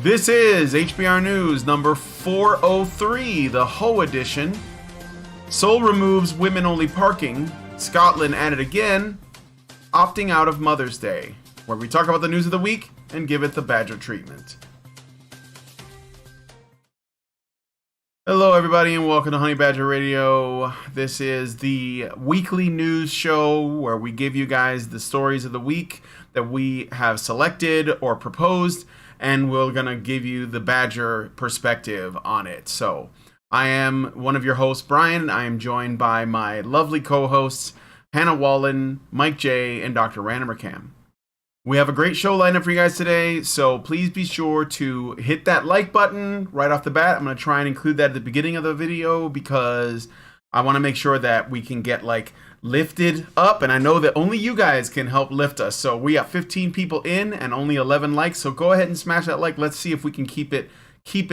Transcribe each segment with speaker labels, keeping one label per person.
Speaker 1: This is HBR News number 403, the Ho edition. Seoul removes women-only parking. Scotland at it again. Opting out of Mother's Day, where we talk about the news of the week and give it the Badger treatment. Hello, everybody, and welcome to Honey Badger Radio. This is the weekly news show where we give you guys the stories of the week that we have selected or proposed, and we're going to give you the Badger perspective on it. So, I am one of your hosts, Brian. I am joined by my lovely co-hosts, Hannah Wallen, Mike J, and Dr. Randamercam. We have a great show lined up for you guys today, so please be sure to hit that like button right off the bat. I'm going to try and include that at the beginning of the video because I want to make sure that we can get lifted up, and I know that only you guys can help lift us. So we have 15 people in and only 11 likes, so go ahead and smash that like. Let's see if we can keep it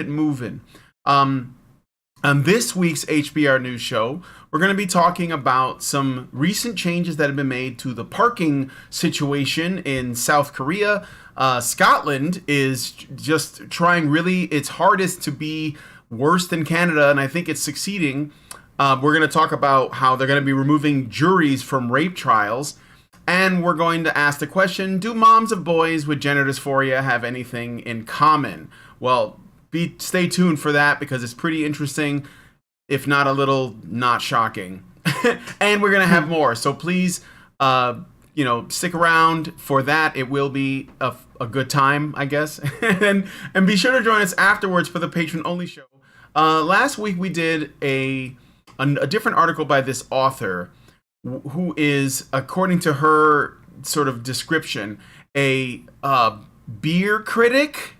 Speaker 1: moving. On this week's HBR News Show, we're going to be talking about some recent changes that have been made to the parking situation in South Korea. Scotland is just trying really its hardest to be worse than Canada, and I think it's succeeding. We're going to talk about how they're going to be removing juries from rape trials, and we're going to ask the question, do moms of boys with gender dysphoria have anything in common? Well, stay tuned for that because it's pretty interesting, if not a little not shocking. And we're going to have more. So please, stick around for that. It will be a good time, I guess. and be sure to join us afterwards for the Patron only show. Last week we did a different article by this author who is, according to her sort of description, a beer critic.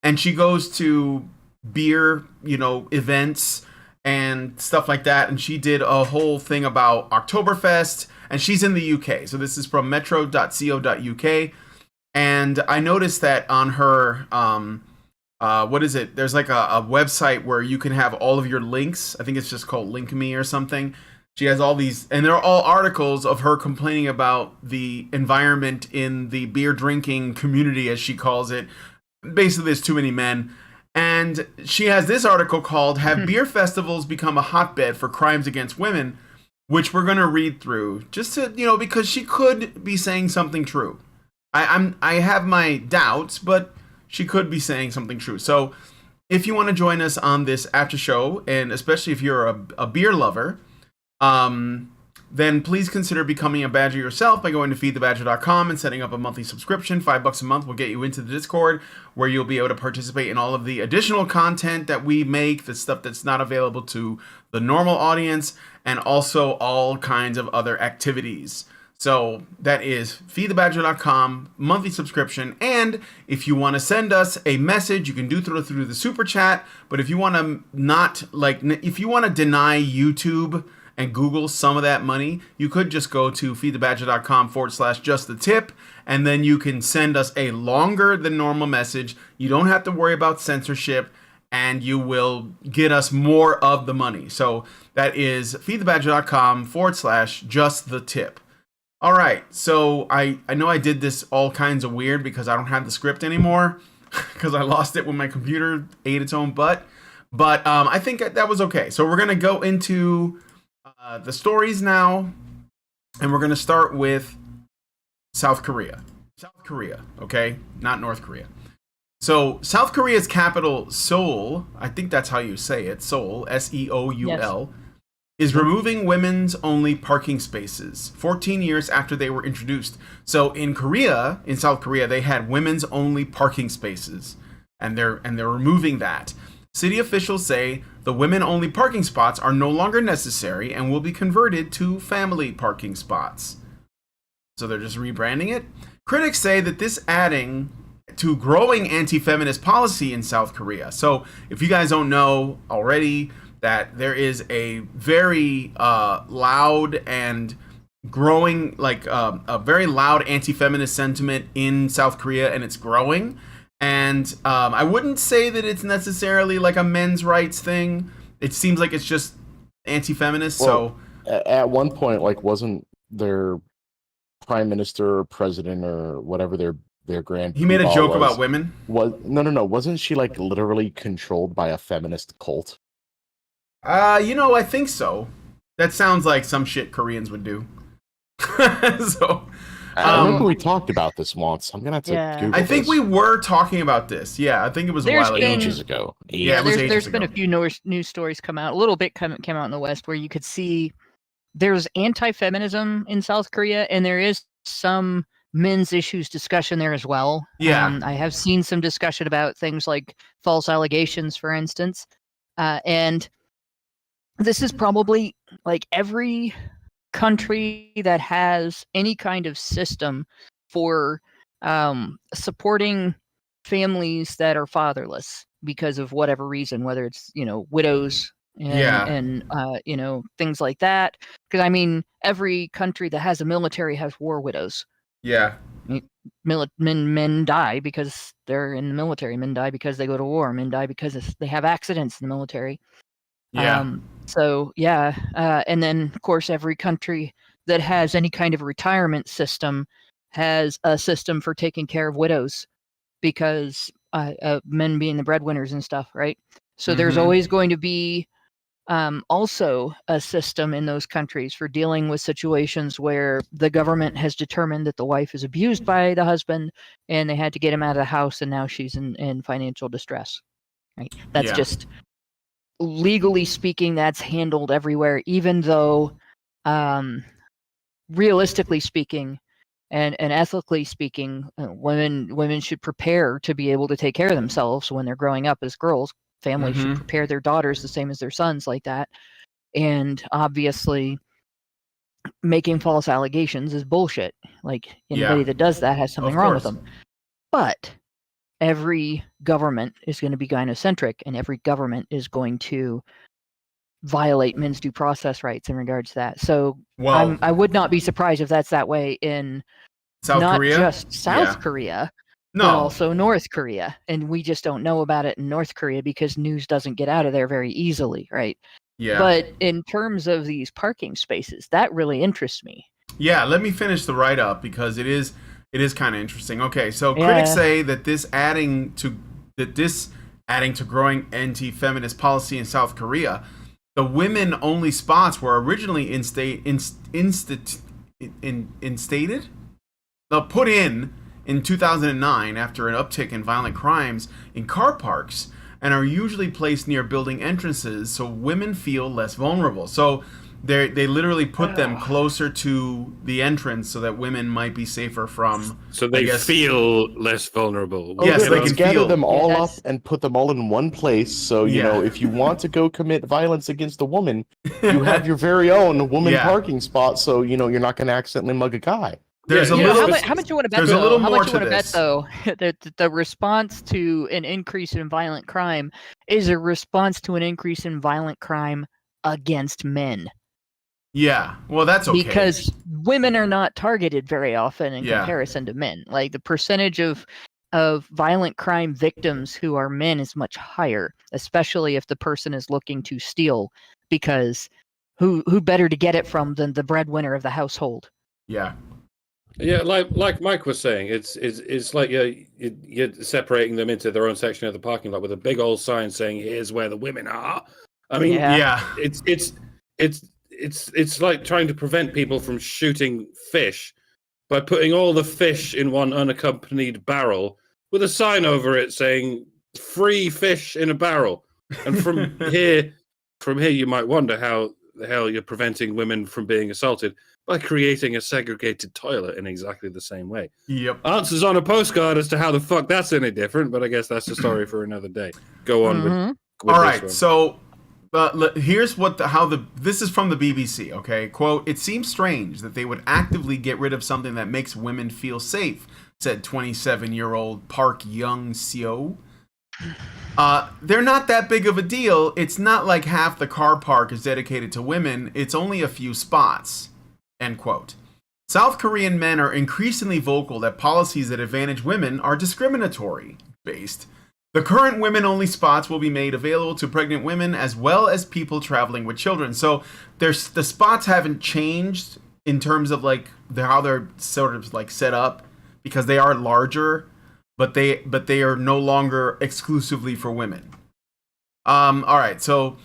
Speaker 1: And she goes to beer, events and stuff like that. And she did a whole thing about Oktoberfest. And she's in the UK. So this is from metro.co.uk. And I noticed that on her, there's like a website where you can have all of your links. I think it's just called Link Me or something. She has all these, and they're all articles of her complaining about the environment in the beer drinking community, as she calls it. Basically, there's too many men. And she has this article called Have Beer Festivals Become a Hotbed for Crimes Against Women? Which we're going to read through just to, because she could be saying something true. I have my doubts, but she could be saying something true. So if you want to join us on this after show, and especially if you're a beer lover, then please consider becoming a Badger yourself by going to feedthebadger.com and setting up a monthly subscription. $5 a month will get you into the Discord, where you'll be able to participate in all of the additional content that we make, the stuff that's not available to the normal audience, and also all kinds of other activities. So that is feedthebadger.com, monthly subscription. And if you want to send us a message, you can do through the super chat. But if you want to if you want to deny YouTube and Google some of that money, you could just go to feedthebadger.com/just-the-tip, and then you can send us a longer than normal message. You don't have to worry about censorship, and you will get us more of the money. So that is feedthebadger.com/just-the-tip. All right, so I know I did this all kinds of weird because I don't have the script anymore because I lost it when my computer ate its own butt. But I think that was okay. So we're going to go into the stories now, and we're going to start with South Korea. South Korea, okay? Not North Korea. So South Korea's capital, Seoul, I think that's how you say it, Seoul, Seoul, yes, is removing women's only parking spaces 14 years after they were introduced. So in South Korea, they had women's only parking spaces, and they're removing that. City officials say the women-only parking spots are no longer necessary and will be converted to family parking spots. So they're just rebranding it. Critics say that this adding to growing anti-feminist policy in South Korea. So if you guys don't know already, that there is a very loud and growing, a very loud anti-feminist sentiment in South Korea, and it's growing. And I wouldn't say that it's necessarily like a men's rights thing. It seems like it's just anti-feminist.
Speaker 2: Well, so at one point, wasn't their prime minister or president or whatever their their grand.
Speaker 1: He made a joke about women.
Speaker 2: No. Wasn't she like literally controlled by a feminist cult?
Speaker 1: I think so. That sounds like some shit Koreans would do. So,
Speaker 2: I remember we talked about this once. I'm gonna have to Google
Speaker 1: I think
Speaker 2: this.
Speaker 1: we were talking about this. Yeah, I think it was a while ago.
Speaker 2: Ages ago.
Speaker 3: Yeah, there's been a few news stories come out. A little bit came out in the West where you could see there's anti-feminism in South Korea, and there is some men's issues discussion there as well.
Speaker 1: Yeah.
Speaker 3: I have seen some discussion about things like false allegations, for instance. And this is probably like every country that has any kind of system for supporting families that are fatherless because of whatever reason, whether it's, widows and things like that. Because, I mean, every country that has a military has war widows.
Speaker 1: Yeah.
Speaker 3: Men die because they're in the military. Men die because they go to war. Men die because they have accidents in the military.
Speaker 1: Yeah.
Speaker 3: And then, of course, every country that has any kind of retirement system has a system for taking care of widows because men being the breadwinners and stuff, right? So there's always going to be also a system in those countries for dealing with situations where the government has determined that the wife is abused by the husband and they had to get him out of the house and now she's in financial distress, right? That's just, legally speaking, that's handled everywhere, even though realistically speaking and ethically speaking, women should prepare to be able to take care of themselves when they're growing up as girls. Families should prepare their daughters the same as their sons like that. And obviously, making false allegations is bullshit. Like, anybody that does that has something wrong with them. But every government is going to be gynocentric, and every government is going to violate men's due process rights in regards to that. So I would not be surprised if that's that way in
Speaker 1: South Korea?
Speaker 3: Just South Korea, but also North Korea. And we just don't know about it in North Korea because news doesn't get out of there very easily, right?
Speaker 1: Yeah.
Speaker 3: But in terms of these parking spaces, that really interests me.
Speaker 1: Yeah, let me finish the write-up because it is kind of interesting. Okay, so critics say that this adding to growing anti-feminist policy in South Korea, the women-only spots were originally put in 2009 after an uptick in violent crimes in car parks, and are usually placed near building entrances so women feel less vulnerable. So they literally put them closer to the entrance so that women might be safer from.
Speaker 4: So they feel less vulnerable.
Speaker 1: Yes, they can
Speaker 2: gather them all up and put them all in one place. So if you want to go commit violence against a woman, you have your very own woman parking spot. So you're not going to accidentally mug a guy.
Speaker 1: There's
Speaker 3: how much you want to bet?
Speaker 1: There's a little more to
Speaker 3: bet, though, that the response to an increase in violent crime is a response to an increase in violent crime against men.
Speaker 1: Yeah, well, that's okay.
Speaker 3: Because women are not targeted very often in comparison to men. Like, the percentage of violent crime victims who are men is much higher, especially if the person is looking to steal, because who better to get it from than the breadwinner of the household?
Speaker 1: Yeah.
Speaker 4: Yeah, like Mike was saying, it's like you're separating them into their own section of the parking lot with a big old sign saying "Here's where the women are." I mean, it's like trying to prevent people from shooting fish by putting all the fish in one unaccompanied barrel with a sign over it saying "Free fish in a barrel." And from here, you might wonder how the hell you're preventing women from being assaulted by creating a segregated toilet in exactly the same way.
Speaker 1: Yep.
Speaker 4: Answers on a postcard as to how the fuck that's any different, but I guess that's a story for another day. Go on with
Speaker 1: all
Speaker 4: this
Speaker 1: right,
Speaker 4: one.
Speaker 1: So here's this is from the BBC, okay? Quote, "It seems strange that they would actively get rid of something that makes women feel safe," said 27-year-old Park Young-seo. They're not that big of a deal. It's not like half the car park is dedicated to women. It's only a few spots. End quote. South Korean men are increasingly vocal that policies that advantage women are discriminatory based. The current women-only spots will be made available to pregnant women as well as people traveling with children. So the spots haven't changed in terms of like how they're sort of like set up, because they are larger, but they are no longer exclusively for women. All right, so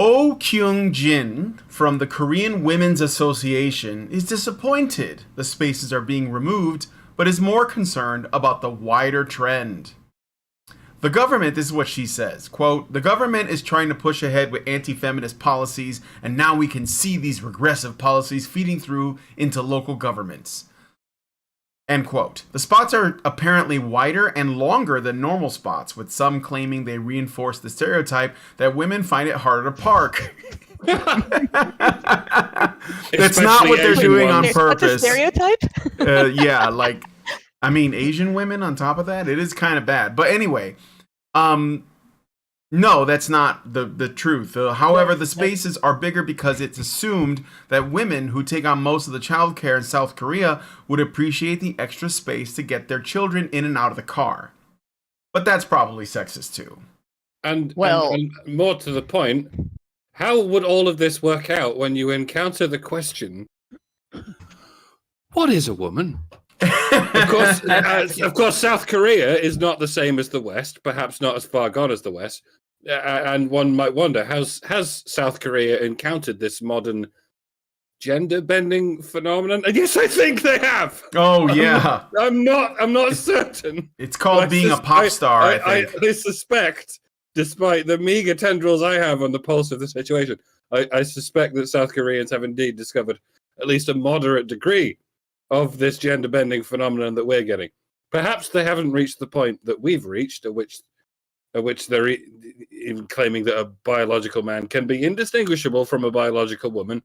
Speaker 1: Oh Kyung-jin from the Korean Women's Association is disappointed the spaces are being removed, but is more concerned about the wider trend. The government, this is what she says, quote, "The government is trying to push ahead with anti-feminist policies, and now we can see these regressive policies feeding through into local governments." End quote. The spots are apparently wider and longer than normal spots, with some claiming they reinforce the stereotype that women find it harder to park. That's not what they're doing on purpose.
Speaker 3: That's a stereotype?
Speaker 1: Yeah, like, I mean, Asian women on top of that, it is kind of bad. But anyway, no, that's not the truth. However, the spaces are bigger because it's assumed that women who take on most of the childcare in South Korea would appreciate the extra space to get their children in and out of the car. But that's probably sexist too.
Speaker 4: And more to the point, how would all of this work out when you encounter the question, what is a woman? Of course, South Korea is not the same as the West, perhaps not as far gone as the West. And one might wonder, has South Korea encountered this modern gender-bending phenomenon? And yes, I think they have.
Speaker 1: Oh yeah,
Speaker 4: I'm not certain.
Speaker 1: It's called being a pop star. I
Speaker 4: suspect, despite the meager tendrils I have on the pulse of the situation, I suspect that South Koreans have indeed discovered at least a moderate degree of this gender-bending phenomenon that we're getting. Perhaps they haven't reached the point that we've reached, at which they're even claiming that a biological man can be indistinguishable from a biological woman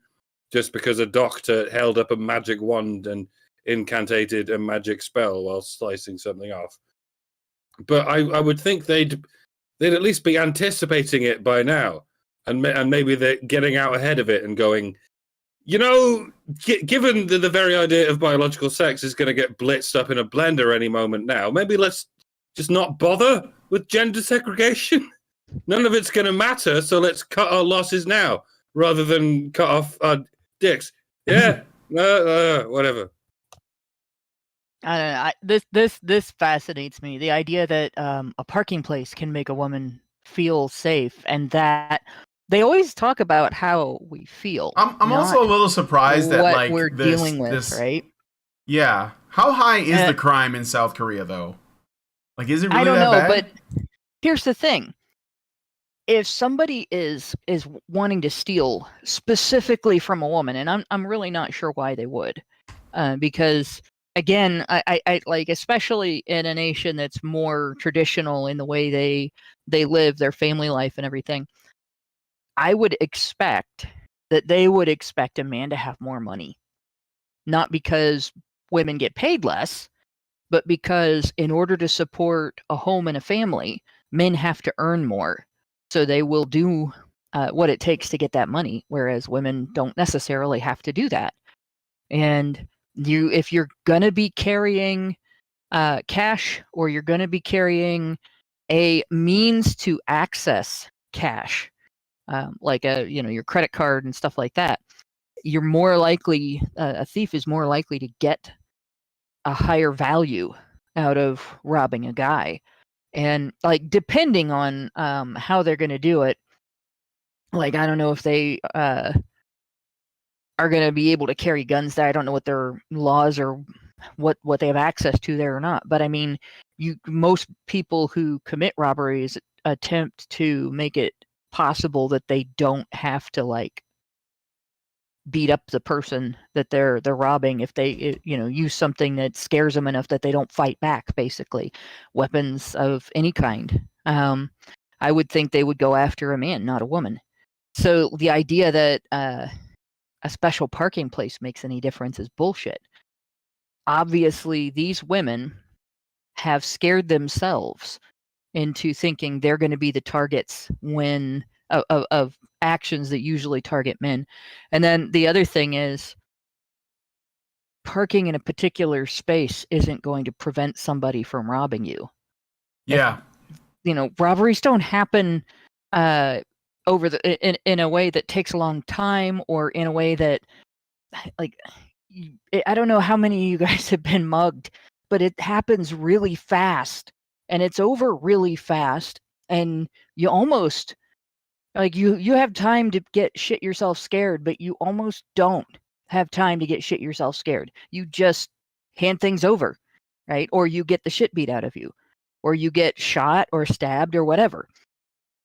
Speaker 4: just because a doctor held up a magic wand and incantated a magic spell while slicing something off. But I would think they'd at least be anticipating it by now, and maybe they're getting out ahead of it and going, you know, given the very idea of biological sex is going to get blitzed up in a blender any moment now, maybe let's just not bother with gender segregation. None of it's going to matter, so let's cut our losses now rather than cut off our dicks. Yeah, whatever.
Speaker 3: I don't know. This fascinates me. The idea that a parking place can make a woman feel safe, and that they always talk about how we feel.
Speaker 1: I'm also a little surprised that
Speaker 3: what
Speaker 1: like
Speaker 3: we're dealing with, right?
Speaker 1: Yeah. How high is the crime in South Korea though? Like, is it really that bad?
Speaker 3: I don't know, but here's the thing. If somebody is wanting to steal specifically from a woman, and I'm really not sure why they would, because again, I like, especially in a nation that's more traditional in the way they live their family life and everything, I would expect that they would expect a man to have more money, not because women get paid less, but because in order to support a home and a family, men have to earn more. So they will do what it takes to get that money, whereas women don't necessarily have to do that. And if you're going to be carrying cash, or you're going to be carrying a means to access cash, like your credit card and stuff like that, you're more likely, a thief is more likely to get a higher value out of robbing a guy. And like, depending on how they're going to do it, like, I don't know if they are going to be able to carry guns there. I don't know what their laws or what they have access to there or not. But I mean, most people who commit robberies attempt to make it possible that they don't have to like beat up the person that they're robbing if they use something that scares them enough that they don't fight back, basically weapons of any kind. I would think they would go after a man, not a woman. So the idea that a special parking place makes any difference is bullshit. Obviously these women have scared themselves into thinking they're going to be the targets when of actions that usually target men. And then the other thing is, parking in a particular space isn't going to prevent somebody from robbing you.
Speaker 1: Yeah.
Speaker 3: Robberies don't happen in a way that takes a long time, or in a way that, like, I don't know how many of you guys have been mugged, but it happens really fast, and it's over really fast, and you almost like you have time to get shit yourself scared, but you almost don't have time to get shit yourself scared. You just hand things over, right? Or you get the shit beat out of you, or you get shot or stabbed or whatever.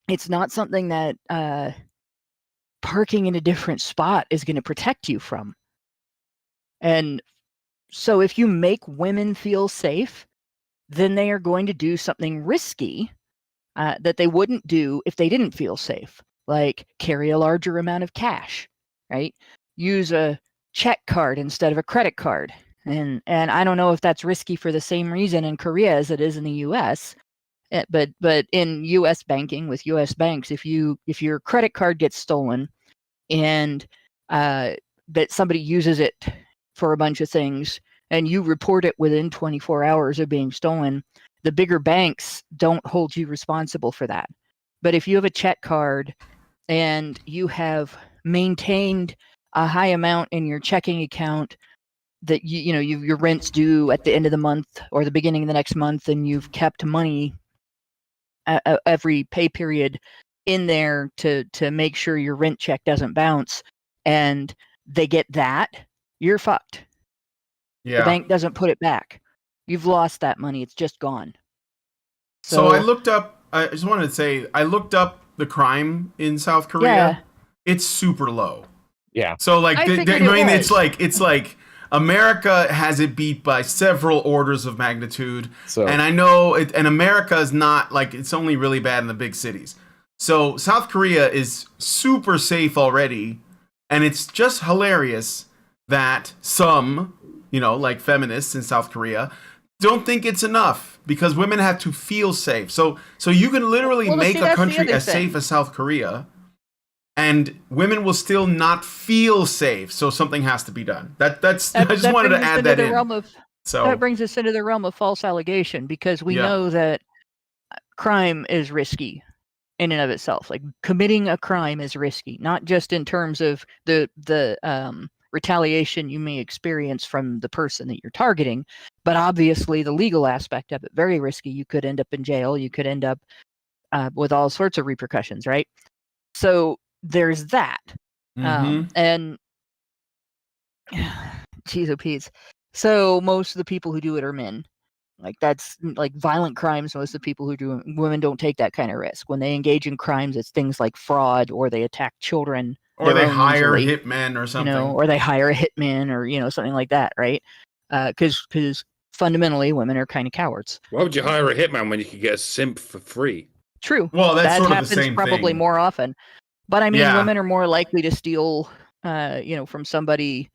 Speaker 3: It's not something that parking in a different spot is going to protect you from. And so if you make women feel safe, then they are going to do something risky that they wouldn't do if they didn't feel safe, like carry a larger amount of cash, right? Use a check card instead of a credit card. And I don't know if that's risky for the same reason in Korea as it is in the US. But in US banking with US banks, if your credit card gets stolen and that somebody uses it for a bunch of things and you report it within 24 hours of being stolen, the bigger banks don't hold you responsible for that. But if you have a check card and you have maintained a high amount in your checking account that your rent's due at the end of the month or the beginning of the next month, and you've kept money every pay period in there to make sure your rent check doesn't bounce, and they get that, you're fucked.
Speaker 1: Yeah.
Speaker 3: The bank doesn't put it back. You've lost that money. It's just gone.
Speaker 1: So I looked up, I just wanted to say, I looked up the crime in South Korea.
Speaker 3: Yeah.
Speaker 1: It's super low.
Speaker 2: Yeah.
Speaker 1: So like,
Speaker 3: I
Speaker 1: it's like America has it beat by several orders of magnitude.
Speaker 2: So,
Speaker 1: and I know and America is not like, it's only really bad in the big cities. So South Korea is super safe already. And it's just hilarious that some, like feminists in South Korea don't think it's enough because women have to feel safe. So you can literally make a country as safe as South Korea, and women will still not feel safe. So something has to be done. I just wanted to add that in.
Speaker 3: That brings us into the realm of false allegation, because we know that crime is risky in and of itself. Like committing a crime is risky, not just in terms of the retaliation you may experience from the person that you're targeting, but obviously the legal aspect of it, very risky. You could end up in jail. You could end up with all sorts of repercussions, right? So there's that. And geez, oh Pete. So most of the people who do it are men. Like that's like violent crimes. Most of the people who do women don't take that kind of risk. When they engage in crimes, it's things like fraud, or they attack children,
Speaker 1: or they hire hitmen or something,
Speaker 3: or they hire a hitman, or something like that, right? Because fundamentally, women are kind of cowards.
Speaker 4: Why would you hire a hitman when you could get a simp for free?
Speaker 3: True.
Speaker 1: Well, that sort of
Speaker 3: happens
Speaker 1: the same
Speaker 3: probably
Speaker 1: thing.
Speaker 3: more often. But I mean, women are more likely to steal, from somebody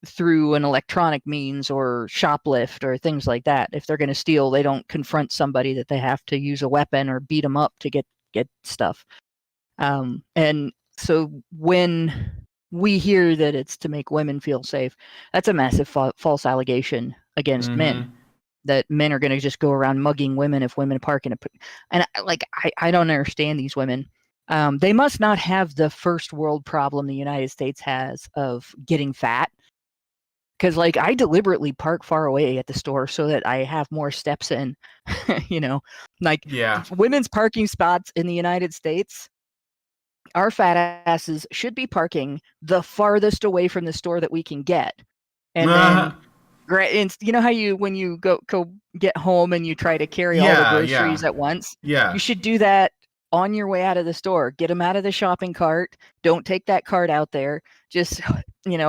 Speaker 3: through an electronic means or shoplift or things like that. If they're going to steal, they don't confront somebody that they have to use a weapon or beat them up to get stuff. And so when we hear that it's to make women feel safe, that's a massive false allegation against men, that men are going to just go around mugging women if women park in I don't understand these women. They must not have the first world problem the United States has of getting fat. Because I deliberately park far away at the store so that I have more steps in, women's parking spots in the United States, our fat asses should be parking the farthest away from the store that we can get. And then, you know how when you go get home and you try to carry all the groceries at once?
Speaker 1: Yeah.
Speaker 3: You should do that on your way out of the store. Get them out of the shopping cart. Don't take that cart out there. Just,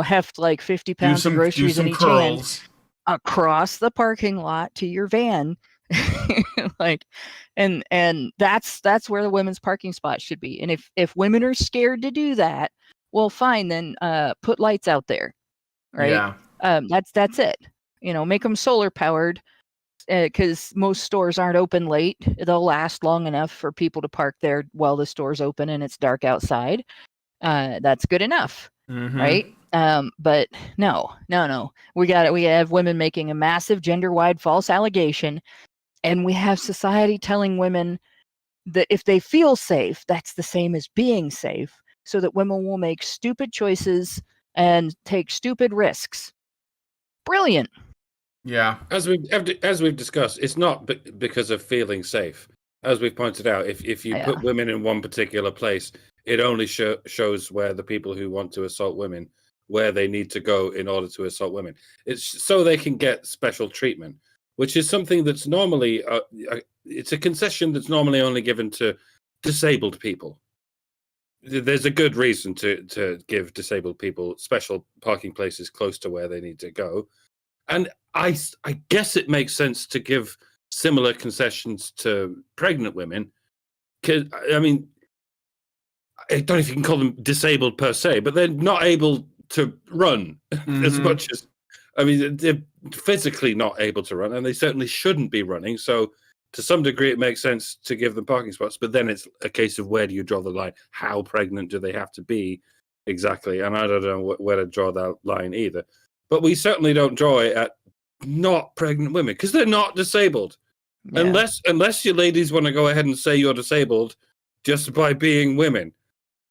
Speaker 3: heft like 50 pounds of groceries in each hand across the parking lot to your van. And that's where the women's parking spot should be. And if women are scared to do that, well, fine, then put lights out there, right? Yeah. That's it. Make them solar powered, because most stores aren't open late. They'll last long enough for people to park there while the store's open and it's dark outside. That's good enough, right? But no. We have women making a massive gender-wide false allegation, and we have society telling women that if they feel safe, that's the same as being safe, so that women will make stupid choices and take stupid risks Brilliant.
Speaker 1: Yeah.
Speaker 4: As we've discussed, it's not because of feeling safe. As we've pointed out, if you put women in one particular place, it only shows where the people who want to assault women, where they need to go in order to assault women. It's so they can get special treatment, which is something that's normally it's a concession that's normally only given to disabled people. There's a good reason to give disabled people special parking places close to where they need to go. And I guess it makes sense to give similar concessions to pregnant women. Because, I mean, I don't know if you can call them disabled per se, but they're not able to run as much as, I mean, they're physically not able to run, and they certainly shouldn't be running. So to some degree, it makes sense to give them parking spots, but then it's a case of where do you draw the line? How pregnant do they have to be exactly? And I don't know where to draw that line either. But we certainly don't draw it at not pregnant women because they're not disabled. Yeah. Unless you ladies want to go ahead and say you're disabled just by being women.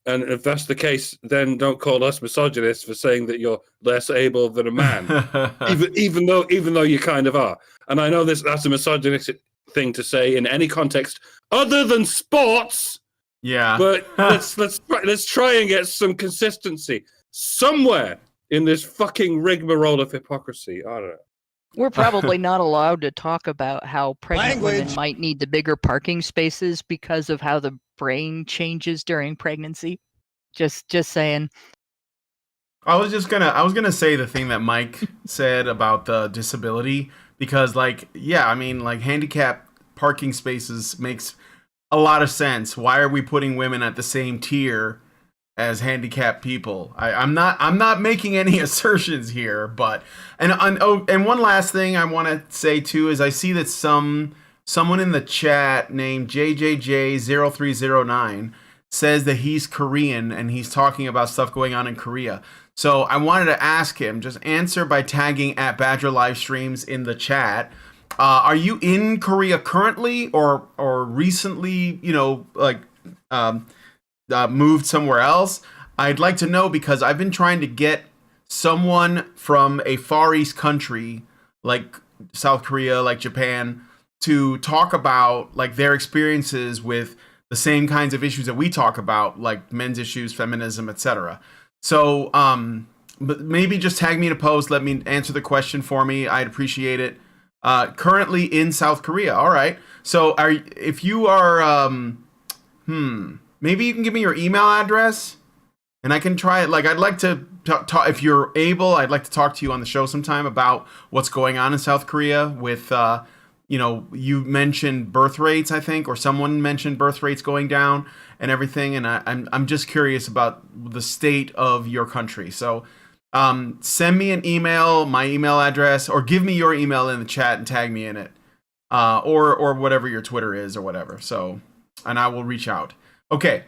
Speaker 4: And if that's the case, then don't call us misogynists for saying that you're less able than a man, even though you kind of are. And I know that's a misogynistic thing to say in any context other than sports.
Speaker 1: Yeah.
Speaker 4: But let's try and get some consistency somewhere in this fucking rigmarole of hypocrisy. I don't know.
Speaker 3: We're probably not allowed to talk about how pregnant women might need the bigger parking spaces because of how the brain changes during pregnancy. Just saying.
Speaker 1: I was gonna say the thing that Mike said about the disability because, like, yeah, I mean, like, handicap parking spaces makes a lot of sense. Why are we putting women at the same tier as handicapped people? I'm not making any assertions here, but and one last thing I want to say too is I see that someone in the chat named JJJ0309 says that he's Korean and he's talking about stuff going on in Korea. So I wanted to ask him, just answer by tagging at Badger Livestreams in the chat. Are you in Korea currently or recently, moved somewhere else? I'd like to know because I've been trying to get someone from a Far East country like South Korea, like Japan, to talk about like their experiences with the same kinds of issues that we talk about, like men's issues, feminism, etc. So, but maybe just tag me in a post. Let me answer the question for me. I'd appreciate it. Currently in South Korea. All right. So, if you are, maybe you can give me your email address, and I can try it. Like, I'd like to talk if you're able. I'd like to talk to you on the show sometime about what's going on in South Korea with. You mentioned birth rates, I think, or someone mentioned birth rates going down and everything. And I'm just curious about the state of your country. So send me an email, my email address, or give me your email in the chat and tag me in it, or whatever your Twitter is or whatever. So, and I will reach out. Okay.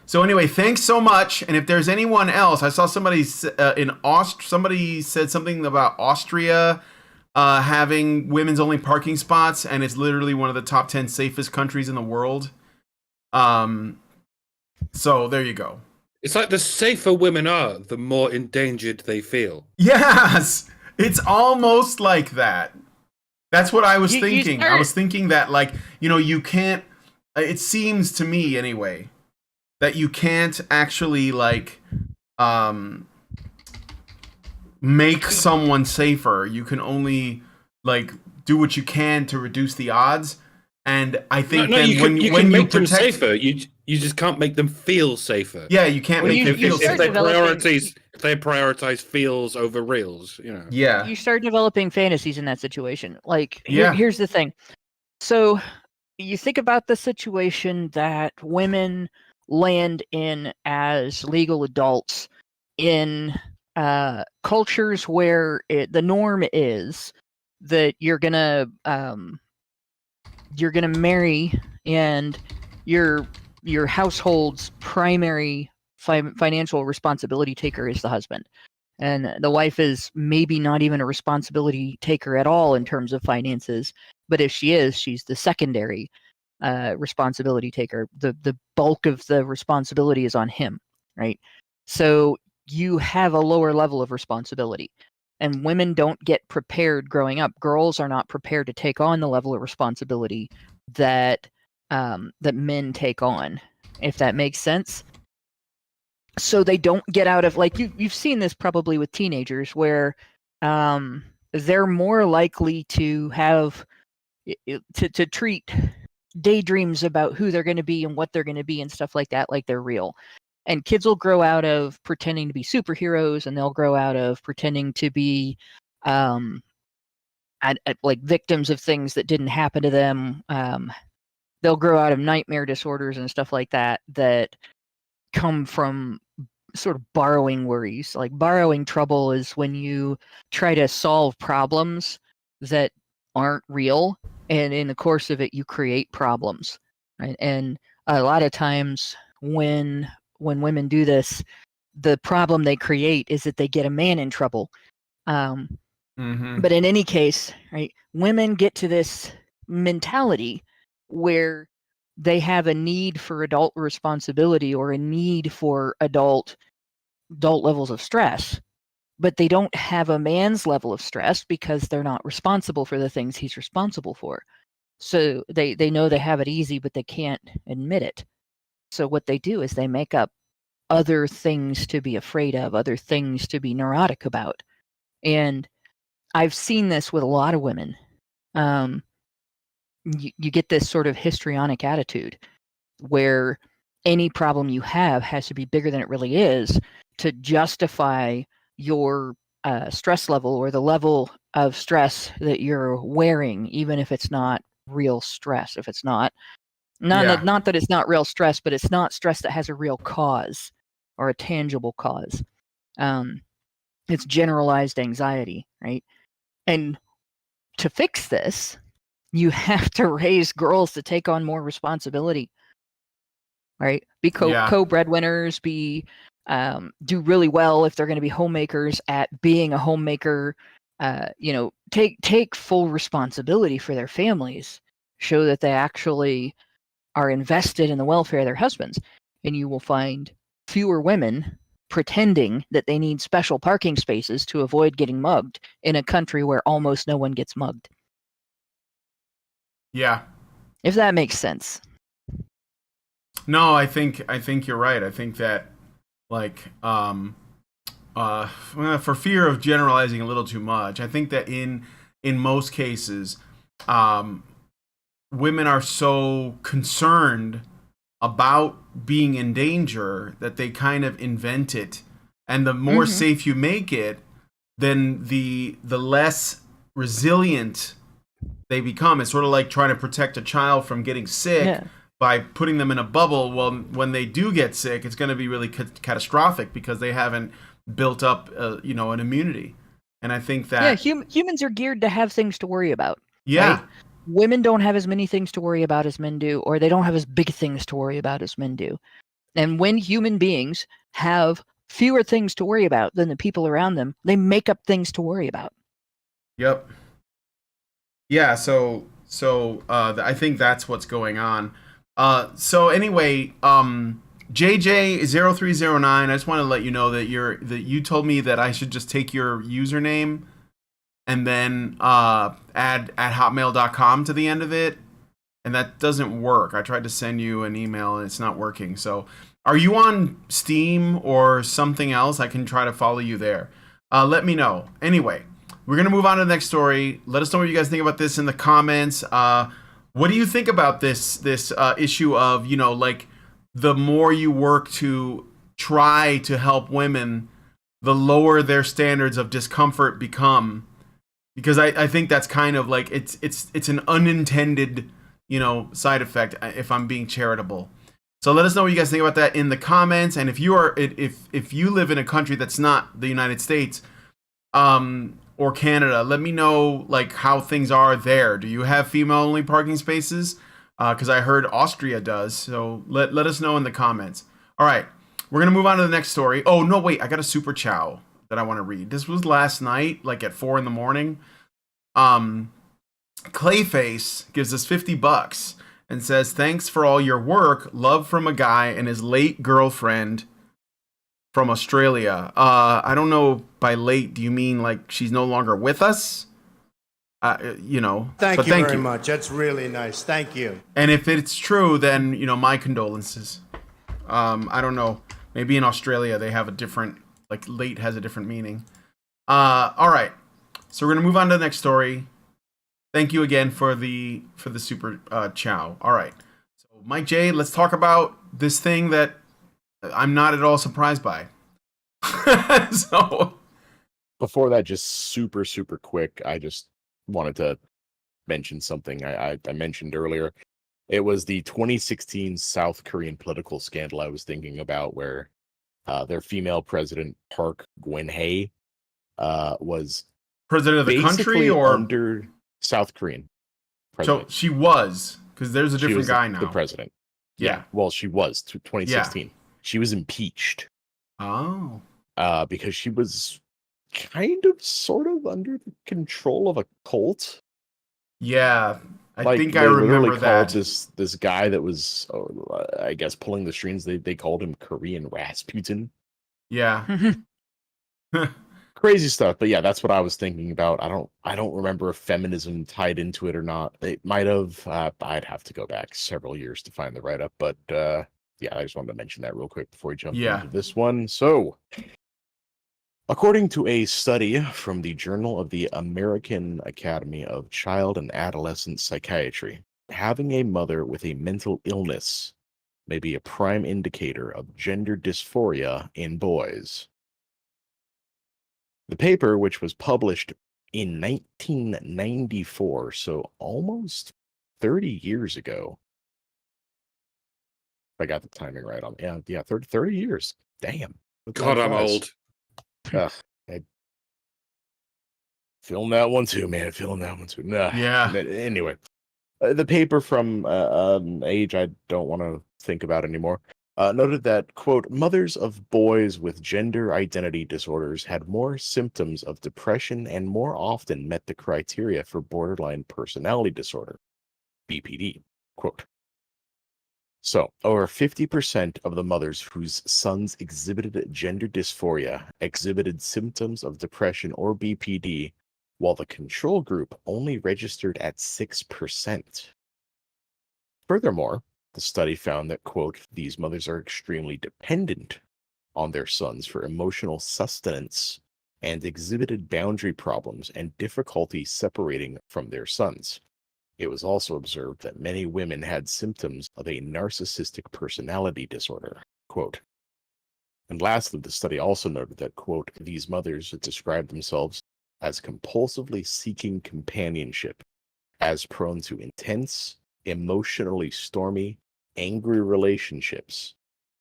Speaker 1: So anyway, thanks so much. And if there's anyone else, I saw somebody somebody said something about Austria having women's only parking spots, and it's literally one of the top 10 safest countries in the world. So there you go.
Speaker 4: It's like the safer women are, the more endangered they feel.
Speaker 1: Yes, it's almost like that. That's what I was thinking. I was thinking that, like, you can't. It seems to me anyway that you can't actually like make someone safer. You can only like do what you can to reduce the odds. And I think when you
Speaker 4: make them safer, you just can't make them feel safer.
Speaker 1: Yeah, you can't make them feel safer.
Speaker 4: If they prioritize feels over reals,
Speaker 1: Yeah.
Speaker 3: You start developing fantasies in that situation. Like, here's the thing. So you think about the situation that women land in as legal adults in cultures where the norm is that you're gonna marry, and your household's primary financial responsibility taker is the husband, and the wife is maybe not even a responsibility taker at all in terms of finances, but if she is, she's the secondary responsibility taker. The bulk of the responsibility is on him, right? So you have a lower level of responsibility. And women don't get prepared growing up. Girls are not prepared to take on the level of responsibility that that men take on, if that makes sense. So they don't get out of, like, you've seen this probably with teenagers, where they're more likely to have to treat daydreams about who they're going to be and what they're going to be and stuff like that like they're real. And kids will grow out of pretending to be superheroes, and they'll grow out of pretending to be like victims of things that didn't happen to them. They'll grow out of nightmare disorders and stuff like that come from sort of borrowing worries. Like, borrowing trouble is when you try to solve problems that aren't real, and in the course of it you create problems, right? And a lot of times when women do this, the problem they create is that they get a man in trouble. But in any case, right, women get to this mentality where they have a need for adult responsibility or a need for adult levels of stress, but they don't have a man's level of stress because they're not responsible for the things he's responsible for. So they know they have it easy, but they can't admit it. So what they do is they make up other things to be afraid of, other things to be neurotic about. And I've seen this with a lot of women. You get this sort of histrionic attitude where any problem you have has to be bigger than it really is to justify your stress level, or the level of stress that you're wearing, even if it's not real stress. If it's not that it's not real stress, but it's not stress that has a real cause or a tangible cause. It's generalized anxiety, right? And to fix this, you have to raise girls to take on more responsibility, right? Be co-breadwinners, do really well if they're going to be homemakers at being a homemaker. Take full responsibility for their families. Show that they actually are invested in the welfare of their husbands. And you will find fewer women pretending that they need special parking spaces to avoid getting mugged in a country where almost no one gets mugged.
Speaker 1: Yeah.
Speaker 3: If that makes sense.
Speaker 1: No, I think you're right. I think that, like, for fear of generalizing a little too much, I think that in most cases, women are so concerned about being in danger that they kind of invent it, and the more safe you make it, then the less resilient they become. It's sort of like trying to protect a child from getting sick by putting them in a bubble. Well, when they do get sick, it's going to be really catastrophic because they haven't built up an immunity. And I think that
Speaker 3: humans are geared to have things to worry about.
Speaker 1: Yeah.
Speaker 3: Right? Women don't have as many things to worry about as men do, or they don't have as big things to worry about as men do. And when human beings have fewer things to worry about than the people around them, they make up things to worry about.
Speaker 1: Yep. Yeah, so I think that's what's going on. So anyway, JJ0309, I just want to let you know that you told me that I should just take your username and then add at hotmail.com to the end of it, and that doesn't work. I tried to send you an email and it's not working. So are you on Steam or something else? I can try to follow you there. Let me know. Anyway, we're going to move on to the next story. Let us know what you guys think about this in the comments. What do you think about this issue of, like, the more you work to try to help women, the lower their standards of discomfort become? Because I think that's kind of like it's an unintended, side effect, if I'm being charitable. So let us know what you guys think about that in the comments. And if you live in a country that's not the United States, or Canada, let me know, like, how things are there. Do you have female-only parking spaces? Because I heard Austria does. So let us know in the comments. All right, we're gonna move on to the next story. Oh no, wait, I got a super chow that I want to read. This was last night, like at 4 a.m. Clayface gives us $50 and says, "Thanks for all your work. Love from a guy and his late girlfriend, from Australia. I don't know, by late, do you mean like she's no longer with us? You know.
Speaker 5: Thank you very much. That's really nice. Thank you.
Speaker 1: And if it's true, then, you know, my condolences. I don't know. Maybe in Australia they have a different, like, late has a different meaning. All right. So we're going to move on to the next story. Thank you again for the super chow. All right. So Mike J, let's talk about this thing that I'm not at all surprised by. So
Speaker 2: before that, just super quick, I just wanted to mention something I mentioned earlier. It was the 2016 South Korean political scandal I was thinking about, where their female president, Park Geun-hye, was
Speaker 1: president of the country or
Speaker 2: under South Korean president.
Speaker 1: So she was, because there's a different guy now.
Speaker 2: The president.
Speaker 1: Yeah.
Speaker 2: Well, she was 2016. Yeah. She was impeached.
Speaker 1: Oh.
Speaker 2: Because she was kind of sort of under the control of a cult.
Speaker 1: Yeah. I think I remember that.
Speaker 2: This guy that was, I guess, pulling the strings. They called him Korean Rasputin.
Speaker 1: Yeah.
Speaker 2: Crazy stuff. But yeah, that's what I was thinking about. I don't remember if feminism tied into it or not. It might have. I'd have to go back several years to find the write-up. But yeah, I just wanted to mention that real quick before we jump into this one. So, according to a study from the Journal of the American Academy of Child and Adolescent Psychiatry, having a mother with a mental illness may be a prime indicator of gender dysphoria in boys. The paper, which was published in 1994, so almost 30 years ago. If I got the timing right on. Yeah, 30 years. Damn.
Speaker 4: God, I'm old.
Speaker 2: I feeling that one too, man. Nah.
Speaker 1: Yeah.
Speaker 2: Anyway, the paper from age I don't want to think about anymore noted that, quote, mothers of boys with gender identity disorders had more symptoms of depression and more often met the criteria for borderline personality disorder, BPD, quote. So, over 50% of the mothers whose sons exhibited gender dysphoria exhibited symptoms of depression or BPD, while the control group only registered at 6%. Furthermore, the study found that, quote, these mothers are extremely dependent on their sons for emotional sustenance and exhibited boundary problems and difficulty separating from their sons. It was also observed that many women had symptoms of a narcissistic personality disorder, quote. And lastly, the study also noted that, quote, these mothers described themselves as compulsively seeking companionship, as prone to intense, emotionally stormy, angry relationships,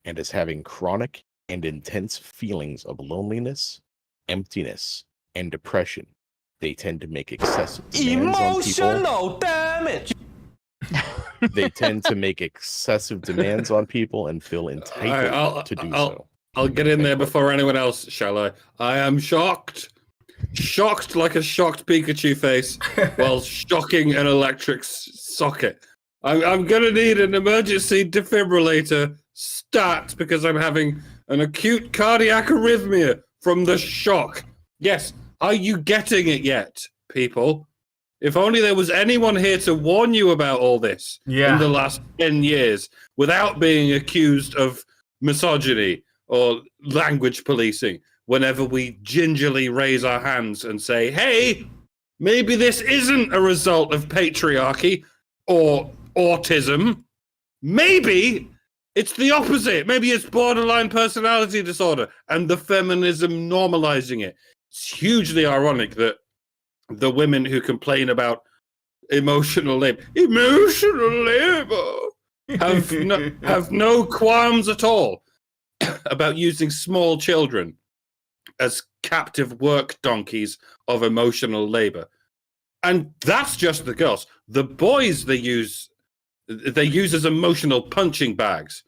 Speaker 2: and as having chronic and intense feelings of loneliness, emptiness, and depression. They tend to make excessive demands on people.
Speaker 5: Emotional damage.
Speaker 2: They tend to make excessive demands on people and feel entitled to do so.
Speaker 4: I'll get in there before anyone else, shall I? I am shocked. Shocked like a shocked Pikachu face while shocking an electric socket. I'm going to need an emergency defibrillator stat because I'm having an acute cardiac arrhythmia from the shock. Yes, are you getting it yet, people? If only there was anyone here to warn you about all this in the last 10 years without being accused of misogyny or language policing whenever we gingerly raise our hands and say, hey, maybe this isn't a result of patriarchy or autism. Maybe it's the opposite. Maybe it's borderline personality disorder and the feminism normalizing it. It's hugely ironic that the women who complain about emotional labor have no qualms at all about using small children as captive work donkeys of emotional labor. And that's just the girls. The boys they use as emotional punching bags,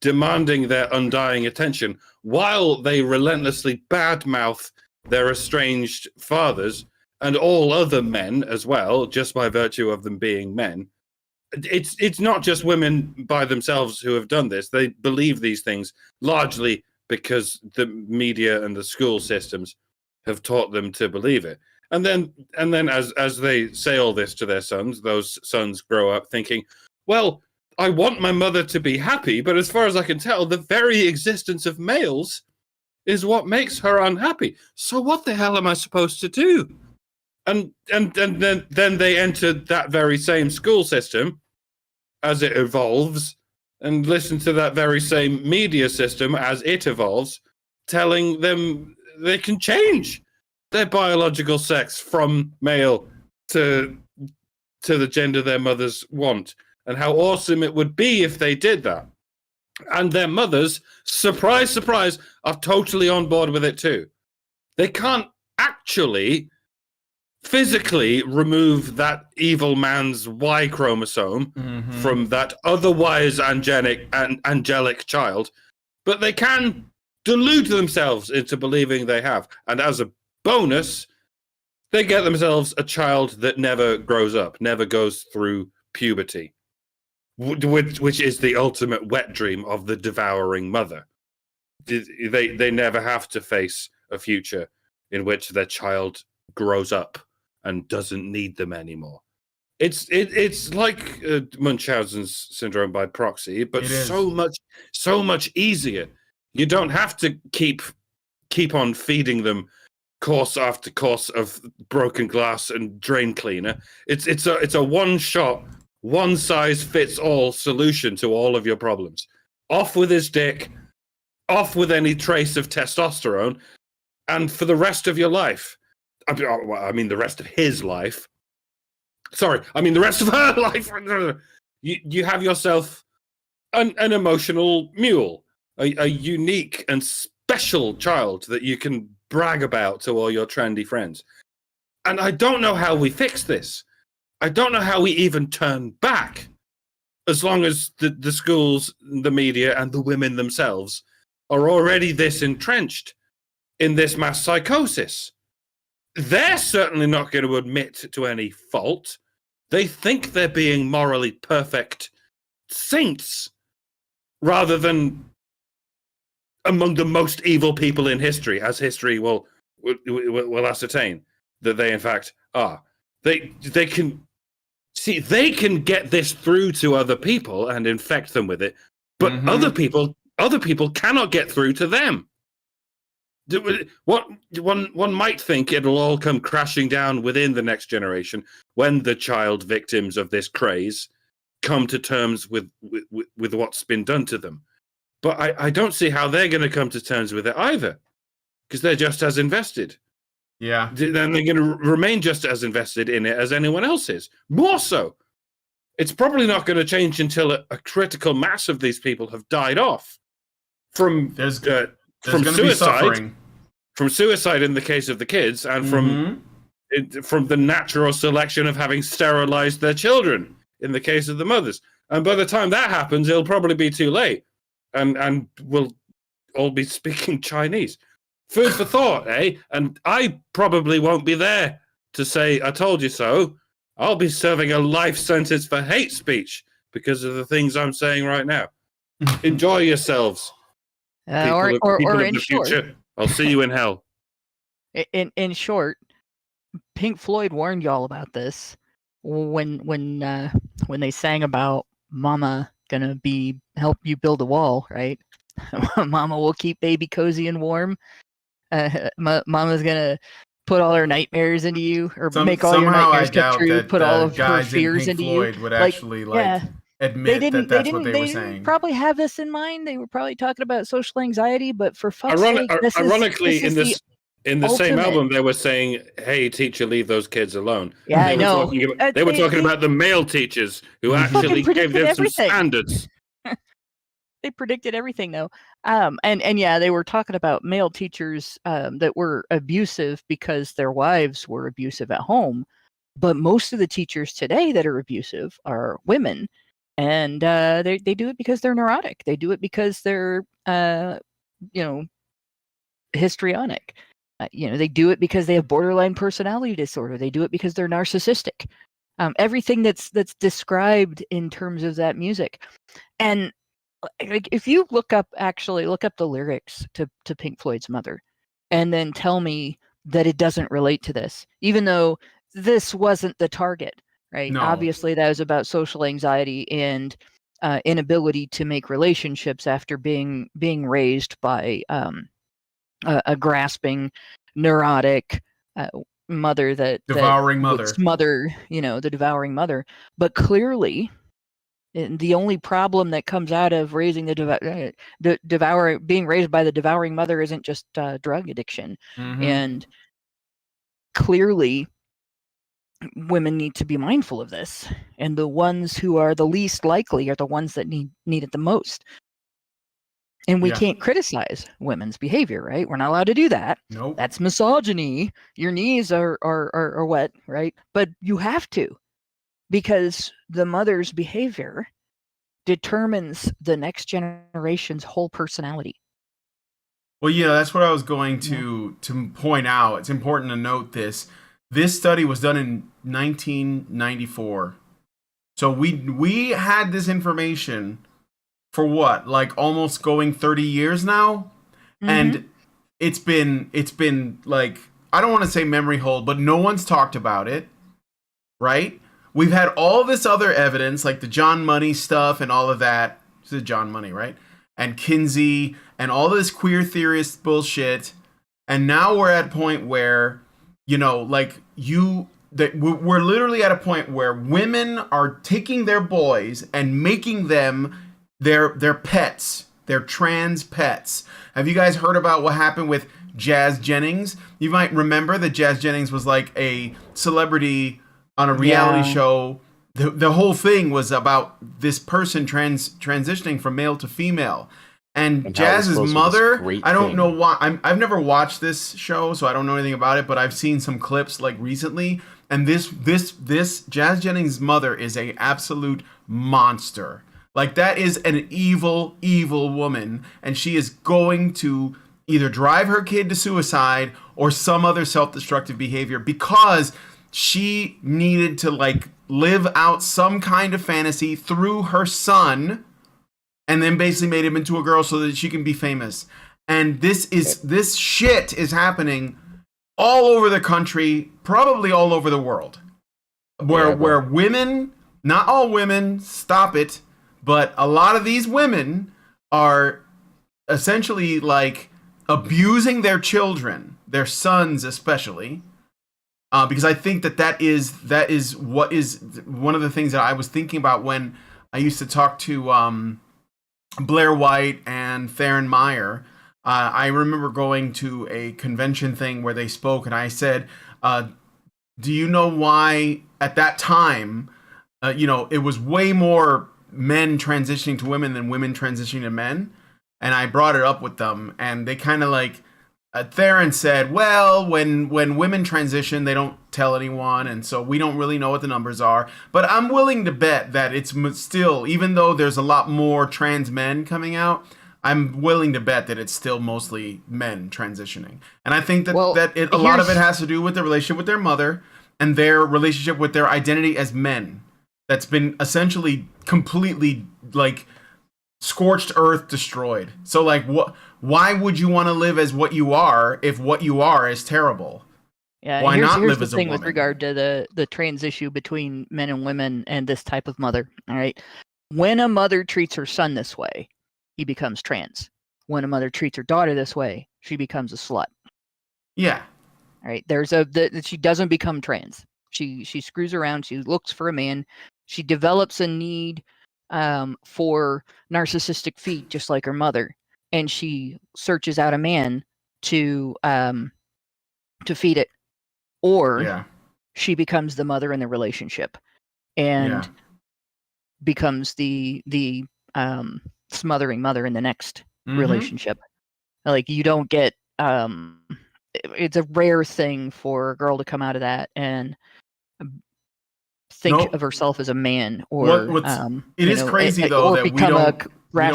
Speaker 4: demanding their undying attention while they relentlessly badmouth their estranged fathers and all other men as well, just by virtue of them being men. It's not just women by themselves who have done this. They believe these things largely because the media and the school systems have taught them to believe it. And then as they say all this to their sons, those sons grow up thinking, well, I want my mother to be happy, but as far as I can tell, the very existence of males is what makes her unhappy. So what the hell am I supposed to do? And then they enter that very same school system as it evolves, and listen to that very same media system as it evolves, telling them they can change their biological sex from male to the gender their mothers want, and how awesome it would be if they did that. And their mothers, surprise, surprise, are totally on board with it too. They can't actually physically remove that evil man's Y chromosome from that otherwise angelic child, but they can delude themselves into believing they have. And as a bonus, they get themselves a child that never grows up, never goes through puberty, which is the ultimate wet dream of the devouring mother. They never have to face a future in which their child grows up and doesn't need them anymore. It's like Munchausen's syndrome by proxy, but so much easier. You don't have to keep on feeding them course after course of broken glass and drain cleaner. It's a one shot, one size fits all solution to all of your problems. Off with his dick, off with any trace of testosterone, and for the rest of your life. I mean, the rest of his life. Sorry, I mean the rest of her life. You have yourself an emotional mule, a unique and special child that you can brag about to all your trendy friends. And I don't know how we fix this. I don't know how we even turn back, as long as the schools, the media, and the women themselves are already this entrenched in this mass psychosis. They're certainly not going to admit to any fault. They think they're being morally perfect saints, rather than among the most evil people in history, as history will ascertain that they in fact are. They can get this through to other people and infect them with it, but other people cannot get through to them. What one might think it'll all come crashing down within the next generation when the child victims of this craze come to terms with what's been done to them. But I don't see how they're going to come to terms with it either, because they're just as invested.
Speaker 1: Yeah.
Speaker 4: Then they're going to remain just as invested in it as anyone else is. More so. It's probably not going to change until a critical mass of these people have died off from suicide. From suicide in the case of the kids, and from the natural selection of having sterilized their children in the case of the mothers. And by the time that happens, it'll probably be too late, and we'll all be speaking Chinese. Food for thought, eh? And I probably won't be there to say, I told you so. I'll be serving a life sentence for hate speech because of the things I'm saying right now. Enjoy yourselves. People of
Speaker 3: in
Speaker 4: the
Speaker 3: short,
Speaker 4: future. I'll see you in hell.
Speaker 3: In short, Pink Floyd warned y'all about this when they sang about Mama gonna help you build a wall, right? Mama will keep baby cozy and warm. Mama's gonna put all her nightmares into you, or make all your nightmares come true. Put all of her fears into
Speaker 1: Floyd
Speaker 3: you.
Speaker 1: Would actually admit that's what they were saying.
Speaker 3: Didn't probably have this in mind. They were probably talking about social anxiety, but for fuck's sake,
Speaker 4: ironically, in the same album, they were saying, "Hey, teacher, leave those kids alone."
Speaker 3: Yeah, I know.
Speaker 4: They were talking about the male teachers who actually gave them some standards.
Speaker 3: They predicted everything, though. And yeah, they were talking about male teachers that were abusive because their wives were abusive at home. But most of the teachers today that are abusive are women. And they do it because they're neurotic. They do it because they're, histrionic. They do it because they have borderline personality disorder. They do it because they're narcissistic. Everything that's described in terms of that music. And like if you look up the lyrics to Pink Floyd's Mother, and then tell me that it doesn't relate to this, even though this wasn't the target, right?
Speaker 1: No.
Speaker 3: Obviously, that was about social anxiety and inability to make relationships after being raised by a grasping, neurotic mother that
Speaker 1: Devouring
Speaker 3: would
Speaker 1: mother.
Speaker 3: smother, the devouring mother. But clearly, the only problem that comes out of raising being raised by the devouring mother isn't just drug addiction.
Speaker 1: Mhm.
Speaker 3: And clearly, women need to be mindful of this, and the ones who are the least likely are the ones that need it the most. And we
Speaker 1: Yeah.
Speaker 3: can't criticize women's behavior, right? We're not allowed to do that.
Speaker 1: Nope.
Speaker 3: That's misogyny. Your knees are wet, right? But you have to, because the mother's behavior determines the next generation's whole personality.
Speaker 1: Well, yeah, that's what I was going to point out. It's important to note this. This study was done in 1994. So we had this information for what? Like almost going 30 years now? And it's been like, I don't want to say memory hold, but no one's talked about it, right? We've had all this other evidence, like the John Money stuff and all of that. This is John Money, right? And Kinsey and all this queer theorist bullshit. And now we're at a point where, we're literally at a point where women are taking their boys and making them their pets, their trans pets. Have you guys heard about what happened with Jazz Jennings? You might remember that Jazz Jennings was like a celebrity on a reality show. The whole thing was about this person transitioning from male to female. And Jazz's mother, I don't know why. I've never watched this show, so I don't know anything about it, but I've seen some clips like recently. And this Jazz Jennings' mother is a absolute monster. Like, that is an evil, evil woman, and she is going to either drive her kid to suicide or some other self-destructive behavior because she needed to, like, live out some kind of fantasy through her son and then basically made him into a girl so that she can be famous. And this shit is happening all over the country, probably all over the world, where women, not all women, stop it, but a lot of these women are essentially like abusing their children, their sons especially, because I think that is what is one of the things that I was thinking about when I used to talk to Blair White and Theron Meyer. I remember going to a convention thing where they spoke, and I said, do you know why at that time, it was way more men transitioning to women than women transitioning to men? And I brought it up with them, and they kind of like, Theron said, well, when women transition, they don't tell anyone, and so we don't really know what the numbers are. But I'm willing to bet that it's still, even though there's a lot more trans men coming out, I'm willing to bet that it's still mostly men transitioning. And I think that a lot of it has to do with the relationship with their mother and their relationship with their identity as men. That's been essentially completely, like, scorched earth destroyed. So, like, why would you want to live as what you are if what you are is terrible?
Speaker 3: Yeah,
Speaker 1: why not live as a woman? Here's the
Speaker 3: thing with regard to the trans issue between men and women and this type of mother. All right, when a mother treats her son this way, he becomes trans. When a mother treats her daughter this way, she becomes a slut.
Speaker 1: Yeah.
Speaker 3: All right. She doesn't become trans. She screws around. She looks for a man. She develops a need for narcissistic feed, just like her mother, and she searches out a man to feed it, or she becomes the mother in the relationship and becomes the smothering mother in the next relationship. Like, you don't get it's a rare thing for a girl to come out of that and think of herself as a man, or
Speaker 1: it is crazy though that we don't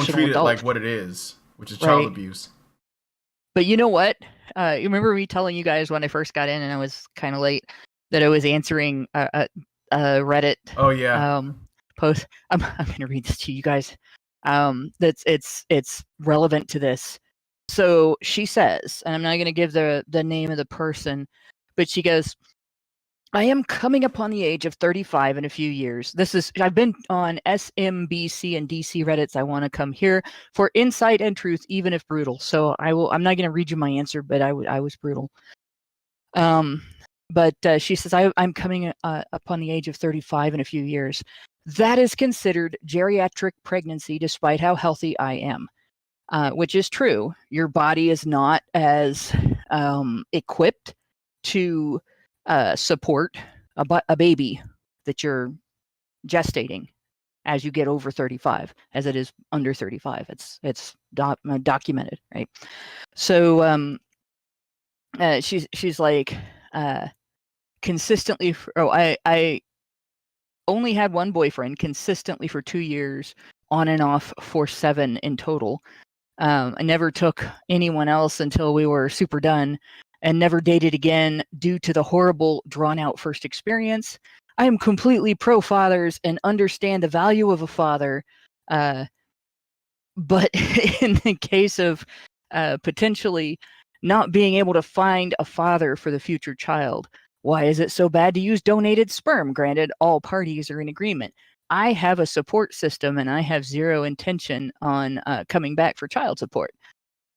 Speaker 1: treat it like what it is, which is child abuse.
Speaker 3: But you know what? You remember me telling you guys when I first got in and I was kind of late that I was answering a Reddit
Speaker 1: Oh yeah.
Speaker 3: post. I'm going to read this to you guys. That's it's relevant to this. So she says, and I'm not going to give the name of the person, but she goes, I am coming upon the age of 35 in a few years. I've been on SMBC and DC Reddits. I want to come here for insight and truth, even if brutal. So I'm not going to read you my answer, but I was brutal. But she says, I'm coming upon the age of 35 in a few years. That is considered geriatric pregnancy, despite how healthy I am, which is true. Your body is not as equipped to support a baby that you're gestating as you get over 35, as it is under 35. It's documented, right? So she's like, consistently. I only had one boyfriend consistently for 2 years, on and off for 7 in total. I never took anyone else until we were super done, and never dated again due to the horrible, drawn-out first experience. I am completely pro-fathers and understand the value of a father, but in the case of potentially not being able to find a father for the future child, why is it so bad to use donated sperm? Granted, all parties are in agreement. I have a support system, and I have zero intention on coming back for child support.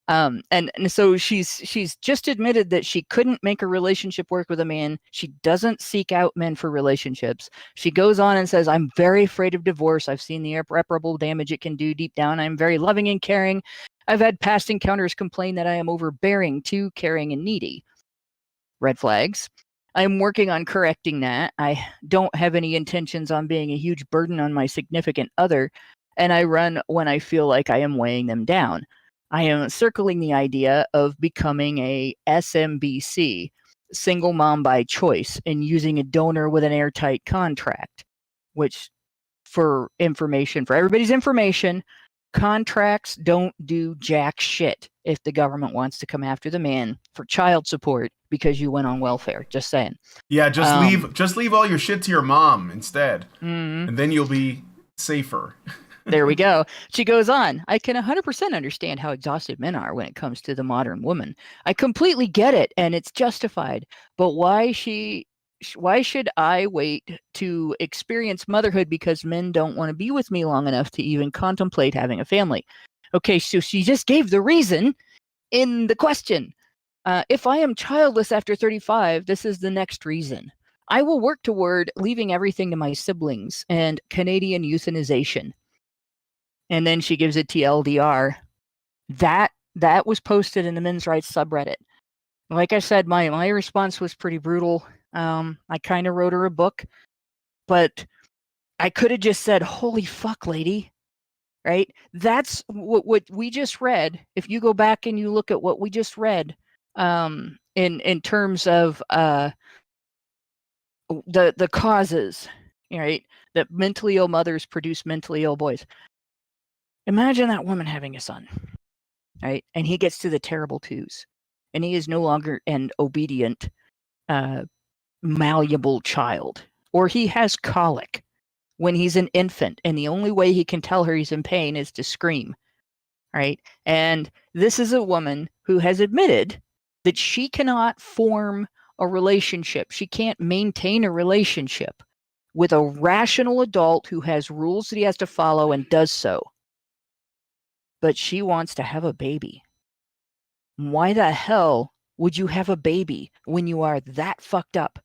Speaker 3: And so she's just admitted that she couldn't make a relationship work with a man. She doesn't seek out men for relationships. She goes on and says, I'm very afraid of divorce. I've seen the irreparable damage it can do deep down. I'm very loving and caring. I've had past encounters complain that I am overbearing, too caring and needy. Red flags. I'm working on correcting that. I don't have any intentions on being a huge burden on my significant other, and I run when I feel like I am weighing them down. I am circling the idea of becoming a SMBC, single mom by choice, and using a donor with an airtight contract, which, for everybody's information, contracts don't do jack shit if the government wants to come after the man for child support because you went on welfare. Just saying.
Speaker 1: Yeah, just leave all your shit to your mom instead,
Speaker 3: Mm-hmm.
Speaker 1: and then you'll be safer.
Speaker 3: There we go. She goes on, I can 100% understand how exhausted men are when it comes to the modern woman. I completely get it, and it's justified. But why should I wait to experience motherhood because men don't want to be with me long enough to even contemplate having a family? Okay, so she just gave the reason in the question. If I am childless after 35, this is the next reason. I will work toward leaving everything to my siblings and Canadian euthanization. And then she gives it TLDR. That was posted in the men's rights subreddit. Like I said, my response was pretty brutal. I kind of wrote her a book, but I could have just said, holy fuck, lady. Right? That's what we just read. If you go back and you look at what we just read, in terms of the causes, right? That mentally ill mothers produce mentally ill boys. Imagine that woman having a son, right? And he gets to the terrible twos, and he is no longer an obedient, malleable child, or he has colic when he's an infant, and the only way he can tell her he's in pain is to scream, right? And this is a woman who has admitted that she cannot form a relationship. She can't maintain a relationship with a rational adult who has rules that he has to follow and does so. But she wants to have a baby. Why the hell would you have a baby when you are that fucked up?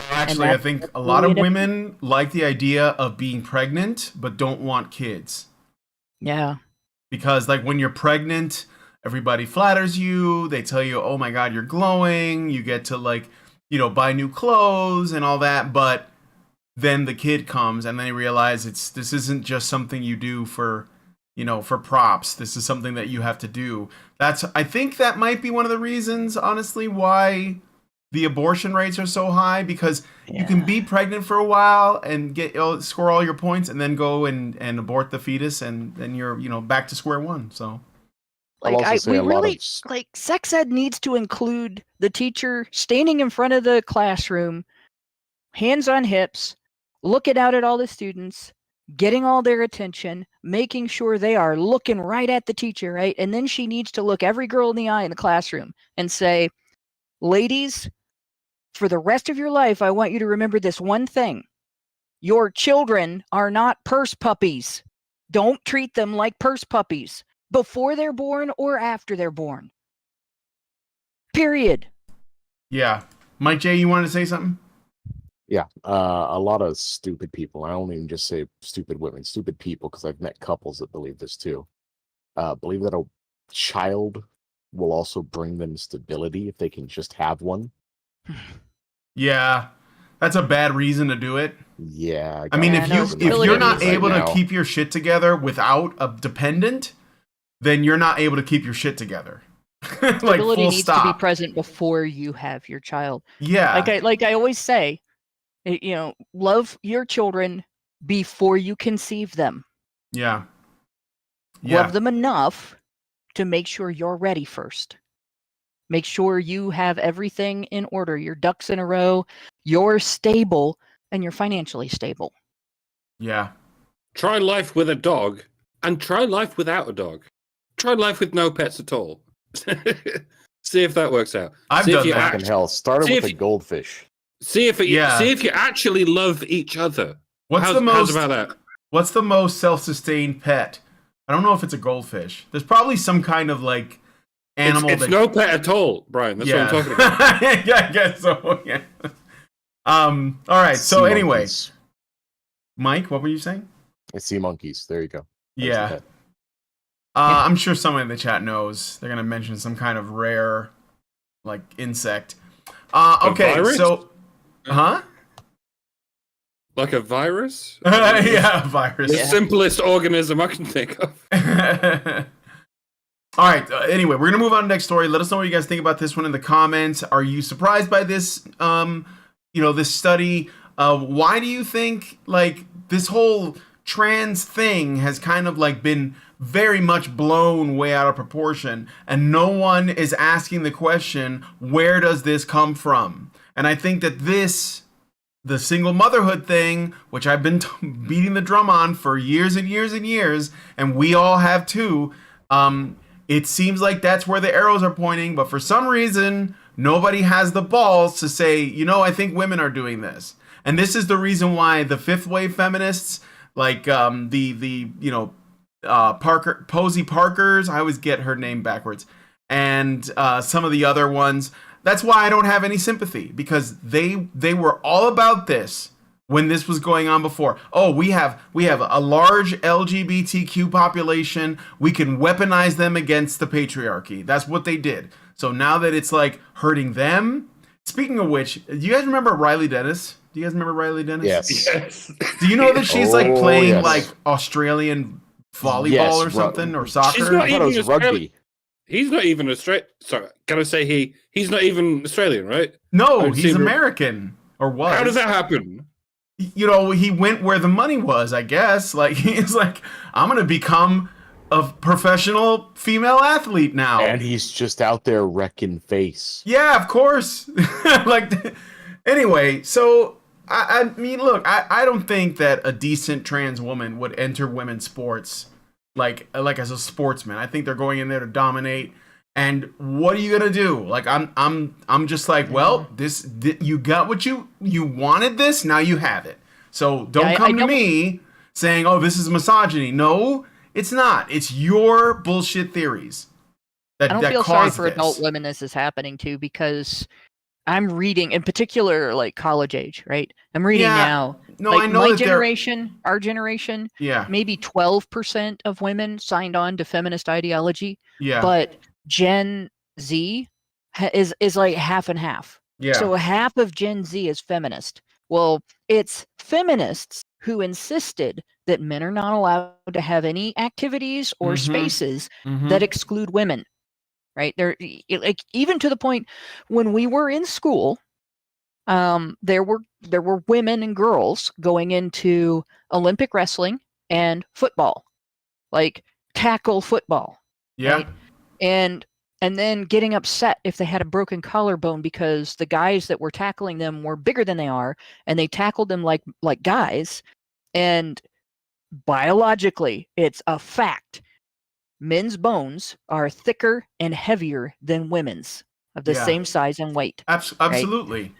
Speaker 1: Actually, I think a lot of women like the idea of being pregnant, but don't want kids.
Speaker 3: Yeah.
Speaker 1: Because, like, when you're pregnant, everybody flatters you. They tell you, oh my God, you're glowing. You get to, like, buy new clothes and all that. But then the kid comes and they realize this isn't just something you do for props. This is something that you have to do. I think that might be one of the reasons, honestly, why the abortion rates are so high, because you can be pregnant for a while and score all your points and then go and abort the fetus, and then you're back to square one. So
Speaker 3: sex ed needs to include the teacher standing in front of the classroom, hands on hips, looking out at all the students, getting all their attention, making sure they are looking right at the teacher, right? And then she needs to look every girl in the eye in the classroom and say, ladies, for the rest of your life, I want you to remember this one thing. Your children are not purse puppies. Don't treat them like purse puppies before they're born or after they're born. Period.
Speaker 1: Yeah. Mike J, you wanted to say something?
Speaker 2: Yeah, a lot of stupid people. I don't even just say stupid women, stupid people, because I've met couples that believe this too. Believe that a child will also bring them stability if they can just have one.
Speaker 1: Yeah. That's a bad reason to do it.
Speaker 2: Yeah.
Speaker 1: I mean,
Speaker 3: Yeah,
Speaker 1: if
Speaker 3: no,
Speaker 1: you're not
Speaker 3: stability
Speaker 1: able
Speaker 2: right
Speaker 1: to
Speaker 2: now.
Speaker 1: keep your shit together without a dependent, then you're not able to keep your shit together. Like
Speaker 3: Stability
Speaker 1: full
Speaker 3: needs
Speaker 1: stop.
Speaker 3: to be present before you have your child.
Speaker 1: Yeah.
Speaker 3: Like I always say, love your children before you conceive them.
Speaker 1: Yeah. Yeah.
Speaker 3: Love them enough to make sure you're ready first. Make sure you have everything in order. Your ducks in a row, you're stable, and you're financially stable.
Speaker 1: Yeah.
Speaker 4: Try life with a dog and try life without a dog. Try life with no pets at all. See if that works out.
Speaker 1: I've
Speaker 4: see
Speaker 1: done
Speaker 4: if you
Speaker 1: that.
Speaker 2: Fucking hell. Started
Speaker 4: see
Speaker 2: with
Speaker 4: if
Speaker 2: a
Speaker 4: you-
Speaker 2: goldfish.
Speaker 4: See if you
Speaker 1: Yeah.
Speaker 4: actually love each other.
Speaker 1: What's
Speaker 4: how's,
Speaker 1: the most
Speaker 4: how's about that?
Speaker 1: What's the most self-sustained pet? I don't know if it's a goldfish. There's probably some kind of like animal
Speaker 4: It's
Speaker 1: that
Speaker 4: no pet at all, Brian. That's what I'm talking about.
Speaker 1: Yeah, I guess so. Yeah. All right. So
Speaker 2: Sea
Speaker 1: anyway,
Speaker 2: monkeys.
Speaker 1: Mike, what were you saying?
Speaker 2: It's sea monkeys. There you go. There's the
Speaker 1: Yeah.
Speaker 2: pet.
Speaker 1: I'm sure someone in the chat knows. They're gonna mention some kind of rare, like insect. Okay.
Speaker 4: virus?
Speaker 1: So, huh?
Speaker 4: Like a virus?
Speaker 1: Yeah, virus.
Speaker 4: The simplest organism I can think of.
Speaker 1: All right. Anyway, we're gonna move on to the next story. Let us know what you guys think about this one in the comments. Are you surprised by this? This study. Why do you think like this whole trans thing has kind of like been very much blown way out of proportion, and no one is asking the question, where does this come from? And I think that the single motherhood thing, which I've been beating the drum on for years and years and years, and we all have too, it seems like that's where the arrows are pointing, but for some reason, nobody has the balls to say, I think women are doing this. And this is the reason why the fifth wave feminists, like Posey Parkers, I always get her name backwards, and some of the other ones, that's why I don't have any sympathy, because they were all about this when this was going on before. Oh, we have a large LGBTQ population. We can weaponize them against the patriarchy. That's what they did. So now that it's like hurting them. Speaking of which, do you guys remember Riley Dennis? Do you guys remember Riley Dennis?
Speaker 2: Yes.
Speaker 4: Yes.
Speaker 1: Do you know that she's like
Speaker 2: Oh,
Speaker 1: playing
Speaker 2: yes.
Speaker 1: like Australian volleyball
Speaker 2: Yes,
Speaker 1: or something or soccer?
Speaker 4: She's not
Speaker 2: I thought it was
Speaker 4: even
Speaker 2: rugby.
Speaker 4: He's not even Australian. Sorry, can I say he's not even Australian, right?
Speaker 1: No,
Speaker 4: I've
Speaker 1: he's
Speaker 4: seen-
Speaker 1: American or was.
Speaker 4: How did that happen?
Speaker 1: He went where the money was, I guess. Like he's like, I'm gonna become a professional female athlete now.
Speaker 2: And he's just out there wrecking face.
Speaker 1: Yeah, of course. Anyway, so I mean, look, I don't think that a decent trans woman would enter women's sports like as a sportsman. I think they're going in there to dominate. And what are you gonna do? Like I'm just like, well, you got what you wanted. This, now you have it. So don't come to me saying, oh, this is misogyny. No, it's not. It's your bullshit theories.
Speaker 3: I don't feel sorry for
Speaker 1: this.
Speaker 3: adult women this is happening to, because I'm reading, in particular, like college age, right? I'm reading now.
Speaker 1: No,
Speaker 3: like
Speaker 1: I know
Speaker 3: my
Speaker 1: that
Speaker 3: generation, our generation,
Speaker 1: Yeah,
Speaker 3: maybe 12% of women signed on to feminist ideology,
Speaker 1: yeah,
Speaker 3: but Gen Z is like half and half.
Speaker 1: yeah.
Speaker 3: So half of Gen Z is feminist. Well, it's feminists who insisted that men are not allowed to have any activities or
Speaker 1: Mhm.
Speaker 3: spaces
Speaker 1: Mhm.
Speaker 3: that exclude women. Right? They're like, even to the point when we were in school, there were women and girls going into Olympic wrestling and football, like tackle football.
Speaker 1: Yeah.
Speaker 3: Right? And then getting upset if they had a broken collarbone because the guys that were tackling them were bigger than they are, and they tackled them like guys. And biologically, it's a fact. Men's bones are thicker and heavier than women's of the
Speaker 1: Yeah.
Speaker 3: same size and weight.
Speaker 1: Absolutely.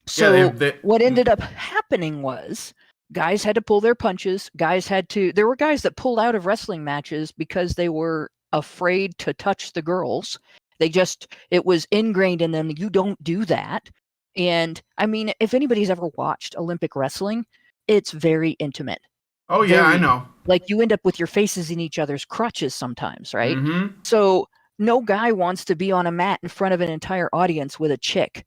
Speaker 3: So
Speaker 1: Yeah,
Speaker 3: what ended up happening was guys had to pull their punches. There were guys that pulled out of wrestling matches because they were afraid to touch the girls. It was ingrained in them. You don't do that. And I mean, if anybody's ever watched Olympic wrestling, it's very intimate.
Speaker 1: Oh yeah, I know.
Speaker 3: Like you end up with your faces in each other's crotches sometimes, right?
Speaker 1: Mm-hmm.
Speaker 3: So no guy wants to be on a mat in front of an entire audience with a chick.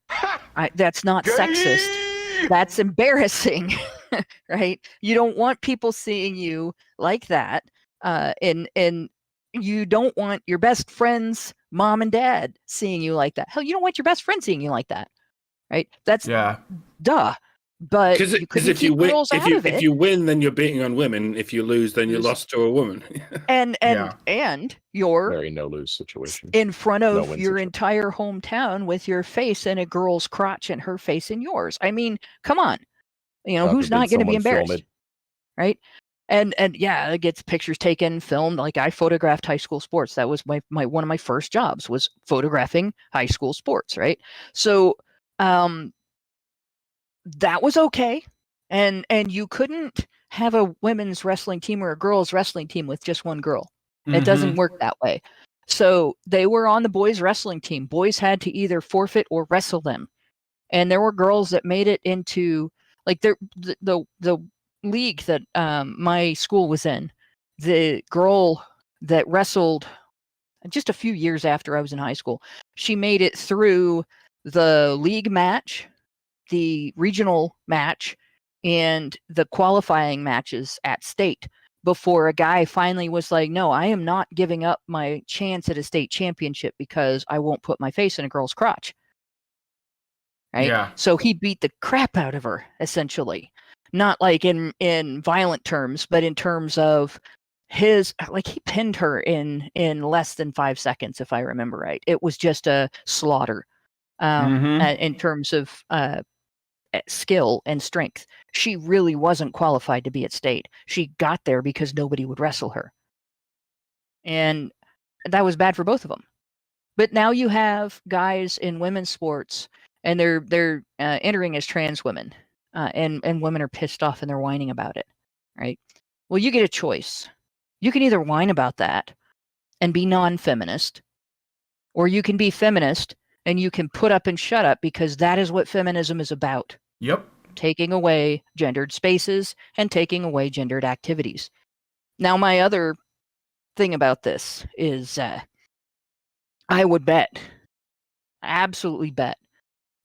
Speaker 3: That's not sexist. That's embarrassing, right? You don't want people seeing you like that, and you don't want your best friend's mom and dad seeing you like that. Hell, you don't want your best friend seeing you like that, right? That's duh. But
Speaker 4: because if you win, if you win, then you're beating on women. If you lose, then you lost to a woman.
Speaker 3: and you're
Speaker 2: very no lose situation
Speaker 3: in front of your entire hometown with your face in a girl's crotch and her face in yours. I mean, come on, who's not going to be embarrassed, right? And yeah, it gets pictures taken, filmed. Like I photographed high school sports. That was my one of my first jobs was photographing high school sports, right? So that was okay. And you couldn't have a women's wrestling team or a girls wrestling team with just one girl. It doesn't work that way. So they were on the boys wrestling team. Boys had to either forfeit or wrestle them. And there were girls that made it into like the league that my school was in. The girl that wrestled just a few years after I was in high school, she made it through the league match, the regional match, and the qualifying matches at state before a guy finally was like, no, I am not giving up my chance at a state championship because I won't put my face in a girl's crotch. Right?
Speaker 1: Yeah.
Speaker 3: So he beat the crap out of her, essentially. Not like in violent terms, but in terms of he pinned her in less than 5 seconds, if I remember right. It was just a slaughter in terms of skill and strength. She really wasn't qualified to be at state. She got there because nobody would wrestle her. And that was bad for both of them. But now you have guys in women's sports and they're entering as trans women. And women are pissed off and they're whining about it, right? Well, you get a choice. You can either whine about that and be non-feminist, or you can be feminist and you can put up and shut up because that is what feminism is about.
Speaker 1: Yep.
Speaker 3: Taking away gendered spaces and taking away gendered activities. Now, my other thing about this is I would bet, absolutely bet,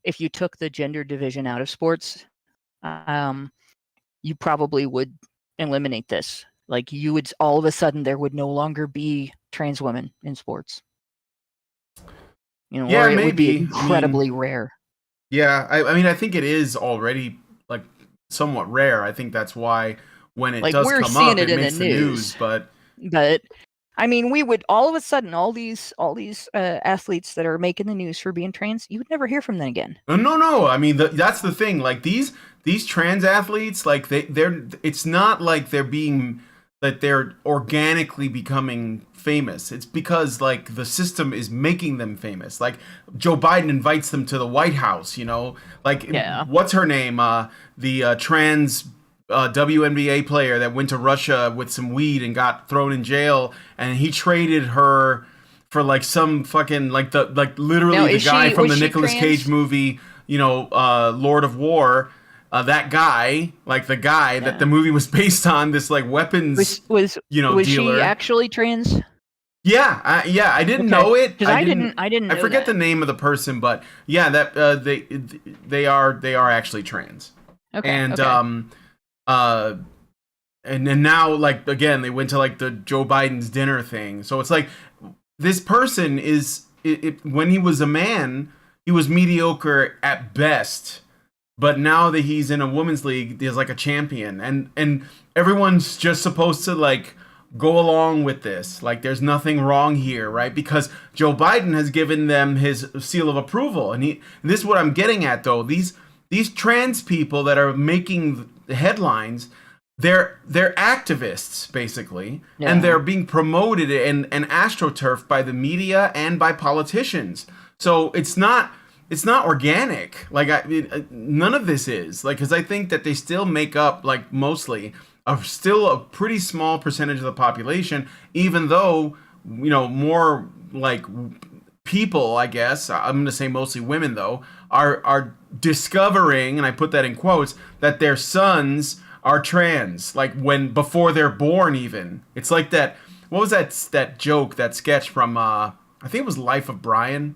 Speaker 3: if you took the gender division out of sports, you probably would eliminate this. Like you would, all of a sudden, there would no longer be trans women in sports. Or it would be incredibly rare.
Speaker 1: Yeah, I mean, I think it is already like somewhat rare. I think that's why when it does come up, it makes the news. But I mean, we would all of a sudden all these athletes that are making the news for being trans, you would never hear from them again. No. I mean, that's the thing. Like these trans athletes, like they're it's not like they're organically becoming famous. It's because like the system is making them famous. Like Joe Biden invites them to the White House, what's her name? The trans WNBA player that went to Russia with some weed and got thrown in jail, and he traded her for like some fucking literally the guy from the Nicolas Cage movie, Lord of War. That guy, like the guy that the movie was based on, this like weapons,
Speaker 3: was
Speaker 1: dealer.
Speaker 3: She actually trans?
Speaker 1: Yeah, I didn't know it.
Speaker 3: I didn't. I
Speaker 1: forget the name of the person, but yeah, that they are actually trans.
Speaker 3: Okay.
Speaker 1: And and then now, like again, they went to like the Joe Biden's dinner thing. So it's like this person is when he was a man, he was mediocre at best. But now that he's in a women's league, he's like a champion, and everyone's just supposed to like go along with this. Like there's nothing wrong here, right? Because Joe Biden has given them his seal of approval, and this is what I'm getting at though. These trans people that are making the headlines, they're activists basically,
Speaker 3: Yeah.
Speaker 1: and they're being promoted and astroturfed by the media and by politicians. So it's not organic. Like none of this is like, because I think that they still make up like mostly still a pretty small percentage of the population, even though more like people, I guess I'm going to say mostly women though, are discovering, and I put that in quotes, that their sons are trans, like before they're born even. It's like that, what was that joke, that sketch from I think it was Life of Brian.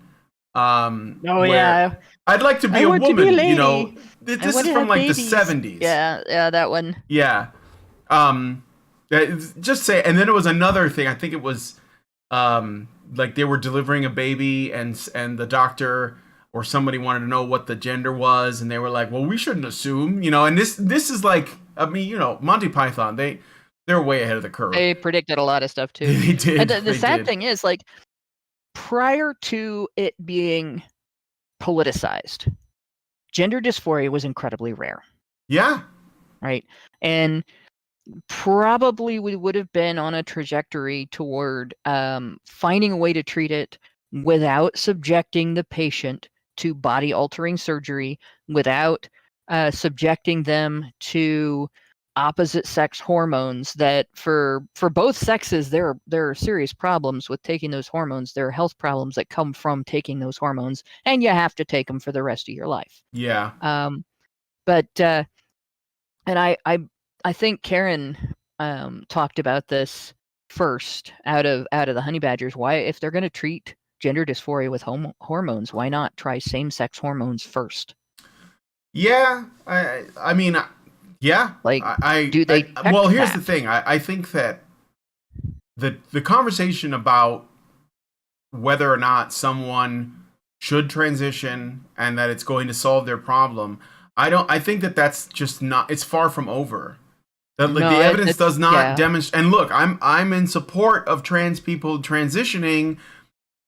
Speaker 3: Yeah.
Speaker 1: I'd like to be
Speaker 3: I
Speaker 1: a
Speaker 3: want to be
Speaker 1: woman,
Speaker 3: a lady.
Speaker 1: This
Speaker 3: I
Speaker 1: is
Speaker 3: want to
Speaker 1: from
Speaker 3: have
Speaker 1: like
Speaker 3: babies.
Speaker 1: the 70s.
Speaker 3: Yeah, that one.
Speaker 1: Yeah. Just say, and then it was another thing. I think it was like they were delivering a baby, and the doctor or somebody wanted to know what the gender was, and they were like, "Well, we shouldn't assume," And this is like, I mean, Monty Python. They're way ahead of the curve.
Speaker 3: They predicted a lot of stuff too.
Speaker 1: They did.
Speaker 3: And the
Speaker 1: They
Speaker 3: sad
Speaker 1: did.
Speaker 3: thing is, like, prior to it being politicized, gender dysphoria was incredibly rare,
Speaker 1: Yeah.
Speaker 3: right? And probably we would have been on a trajectory toward finding a way to treat it without subjecting the patient to body-altering surgery, without subjecting them to opposite sex hormones that for both sexes there are serious problems with taking those hormones. There are health problems that come from taking those hormones, and you have to take them for the rest of your life.
Speaker 1: Yeah.
Speaker 3: But and I think Karen talked about this first out of the honey badgers. Why, if they're going to treat gender dysphoria with hormones, why not try same-sex hormones first?
Speaker 1: Yeah. I mean, yeah.
Speaker 3: Like, do they check
Speaker 1: well, here's
Speaker 3: that?
Speaker 1: the thing. I think that the conversation about whether or not someone should transition and that it's going to solve their problem, I think that that's just not. It's far from over. The evidence does not demonstrate. And look, I'm in support of trans people transitioning,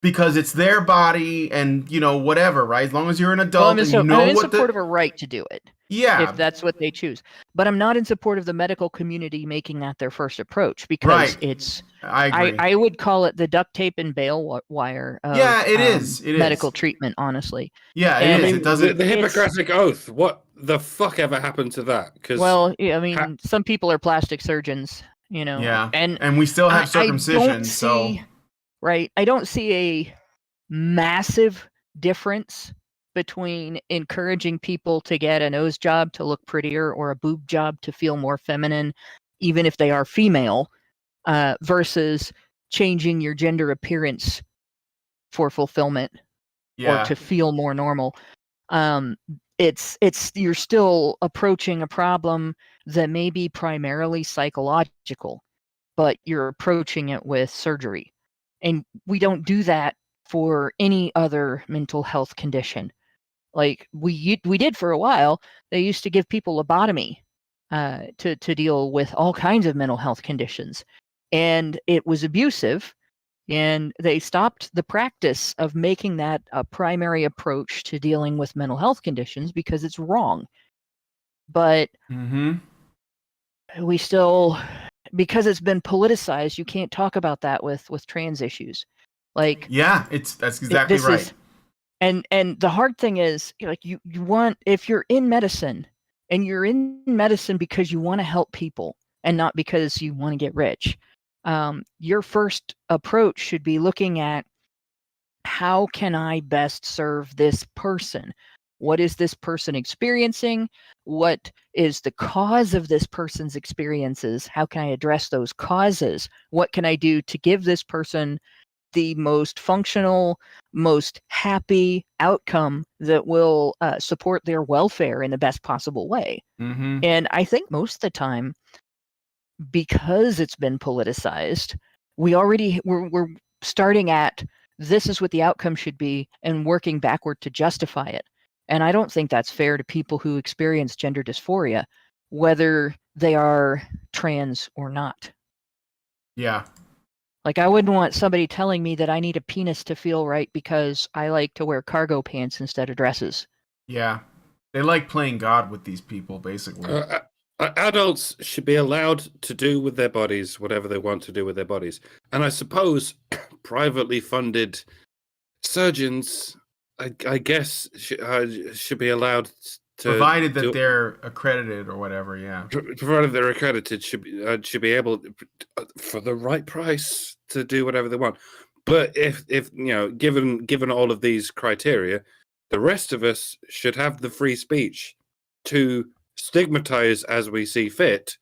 Speaker 1: because it's their body and whatever, right? As long as you're an adult,
Speaker 3: I'm in
Speaker 1: and
Speaker 3: support of a right to do it.
Speaker 1: Yeah,
Speaker 3: if that's what they choose. But I'm not in support of the medical community making that their first approach, because it's.
Speaker 1: I agree.
Speaker 3: I would call it the duct tape and bail wire. Of,
Speaker 1: it is. It
Speaker 3: medical
Speaker 1: is.
Speaker 3: treatment, honestly.
Speaker 1: Yeah,
Speaker 3: And
Speaker 1: it is. It doesn't.
Speaker 4: The Hippocratic Oath. What the fuck ever happened to that?
Speaker 3: Well, yeah, I mean, some people are plastic surgeons,
Speaker 1: Yeah,
Speaker 3: and
Speaker 1: we still have circumcision.
Speaker 3: I don't see a massive difference between encouraging people to get a nose job to look prettier or a boob job to feel more feminine, even if they are female, versus changing your gender appearance for fulfillment or to feel more normal. It's you're still approaching a problem that may be primarily psychological, but you're approaching it with surgery. And we don't do that for any other mental health condition. Like we did for a while. They used to give people lobotomy to deal with all kinds of mental health conditions, and it was abusive. And they stopped the practice of making that a primary approach to dealing with mental health conditions because it's wrong. But we still, because it's been politicized, you can't talk about that with trans issues. Like,
Speaker 1: yeah, that's exactly right.
Speaker 3: And the hard thing is, like, you want, if you're in medicine, and you're in medicine because you want to help people and not because you want to get rich, your first approach should be looking at, how can I best serve this person? What is this person experiencing? What is the cause of this person's experiences? How can I address those causes? What can I do to give this person the most functional, most happy outcome that will support their welfare in the best possible way? And I think most of the time, because it's been politicized, we're starting at, this is what the outcome should be, and working backward to justify it. And I don't think that's fair to people who experience gender dysphoria, whether they are trans or not.
Speaker 1: Yeah.
Speaker 3: Like, I wouldn't want somebody telling me that I need a penis to feel right because I like to wear cargo pants instead of dresses.
Speaker 1: Yeah. They like playing God with these people, basically.
Speaker 4: Adults should be allowed to do with their bodies whatever they want to do with their bodies. And I suppose privately funded surgeons, I guess, should be allowed to...
Speaker 1: Provided that they're accredited or whatever, yeah.
Speaker 4: Provided they're accredited, should be able, for the right price, to do whatever they want. But if given all of these criteria, the rest of us should have the free speech to stigmatize as we see fit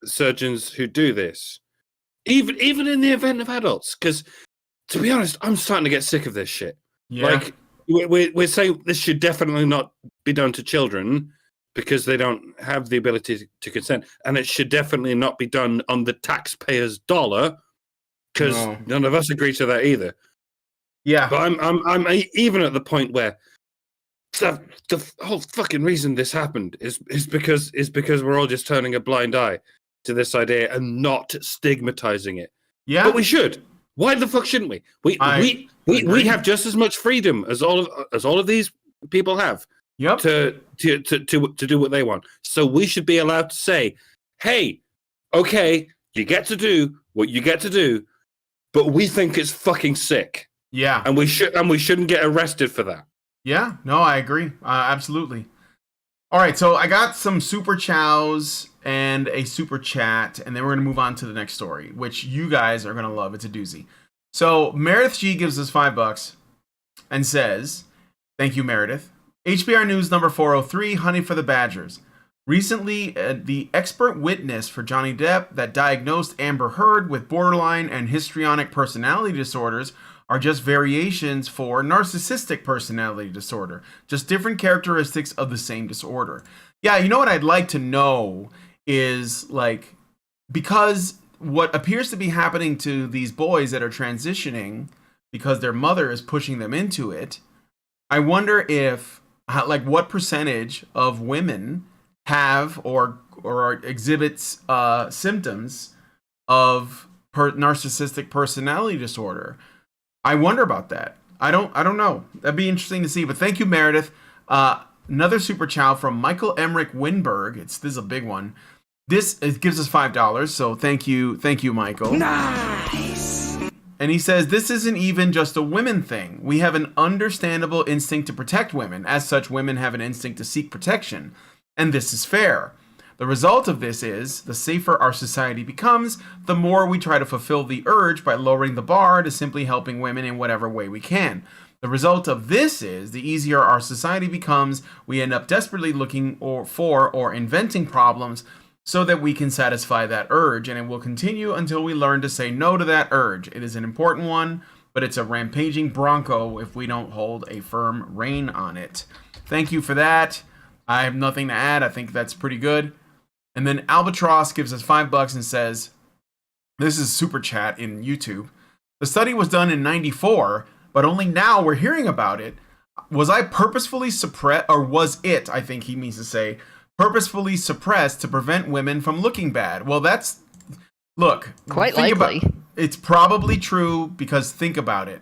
Speaker 4: surgeons who do this, even in the event of adults. Because to be honest, I'm starting to get sick of this shit.
Speaker 1: Yeah.
Speaker 4: Like we're saying this should definitely not be done to children because they don't have the ability to consent, and it should definitely not be done on the taxpayer's dollar because none of us agree to that either.
Speaker 1: Yeah,
Speaker 4: but I'm even at the point where the whole fucking reason this happened is because we're all just turning a blind eye to this idea and not stigmatizing it.
Speaker 1: Yeah,
Speaker 4: but we should. Why the fuck shouldn't we? We have just as much freedom as all of these people have.
Speaker 1: Yep.
Speaker 4: To do what they want. So we should be allowed to say, "Hey, okay, you get to do what you get to do, but we think it's fucking sick."
Speaker 1: Yeah.
Speaker 4: And we shouldn't get arrested for that.
Speaker 1: Yeah, no, I agree. Absolutely. All right, so I got some super chows and a super chat, and then we're going to move on to the next story, which you guys are going to love. It's a doozy. So Meredith G gives us $5 and says, "Thank you, Meredith. HBR News number 403, Honey for the Badgers. Recently, the expert witness for Johnny Depp that diagnosed Amber Heard with borderline and histrionic personality disorders are just variations for narcissistic personality disorder, just different characteristics of the same disorder." Yeah, you know what I'd like to know is, like, because what appears to be happening to these boys that are transitioning because their mother is pushing them into it, I wonder if, like, what percentage of women have or exhibits symptoms of narcissistic personality disorder. I wonder about that. I don't know. That'd be interesting to see. But thank you, Meredith. Another super chow from Michael Emmerich Winberg. This is a big one. It gives us $5. So thank you, Michael.
Speaker 5: Nice.
Speaker 1: And he says, "This isn't even just a women thing. We have an understandable instinct to protect women. As such, women have an instinct to seek protection. And this is fair. The result of this is, the safer our society becomes, the more we try to fulfill the urge by lowering the bar to simply helping women in whatever way we can. The result of this is, the easier our society becomes, we end up desperately looking for or inventing problems so that we can satisfy that urge, and it will continue until we learn to say no to that urge. It is an important one, but it's a rampaging bronco if we don't hold a firm rein on it." Thank you for that. I have nothing to add. I think that's pretty good. And then Albatross gives us $5 and says, this is super chat in YouTube. "The study was done in 94, but only now we're hearing about it. Was I purposefully suppressed, or was it, I think he means to say, purposefully suppressed to prevent women from looking bad?" Well, look.
Speaker 3: Quite likely.
Speaker 1: It's probably true, because think about it.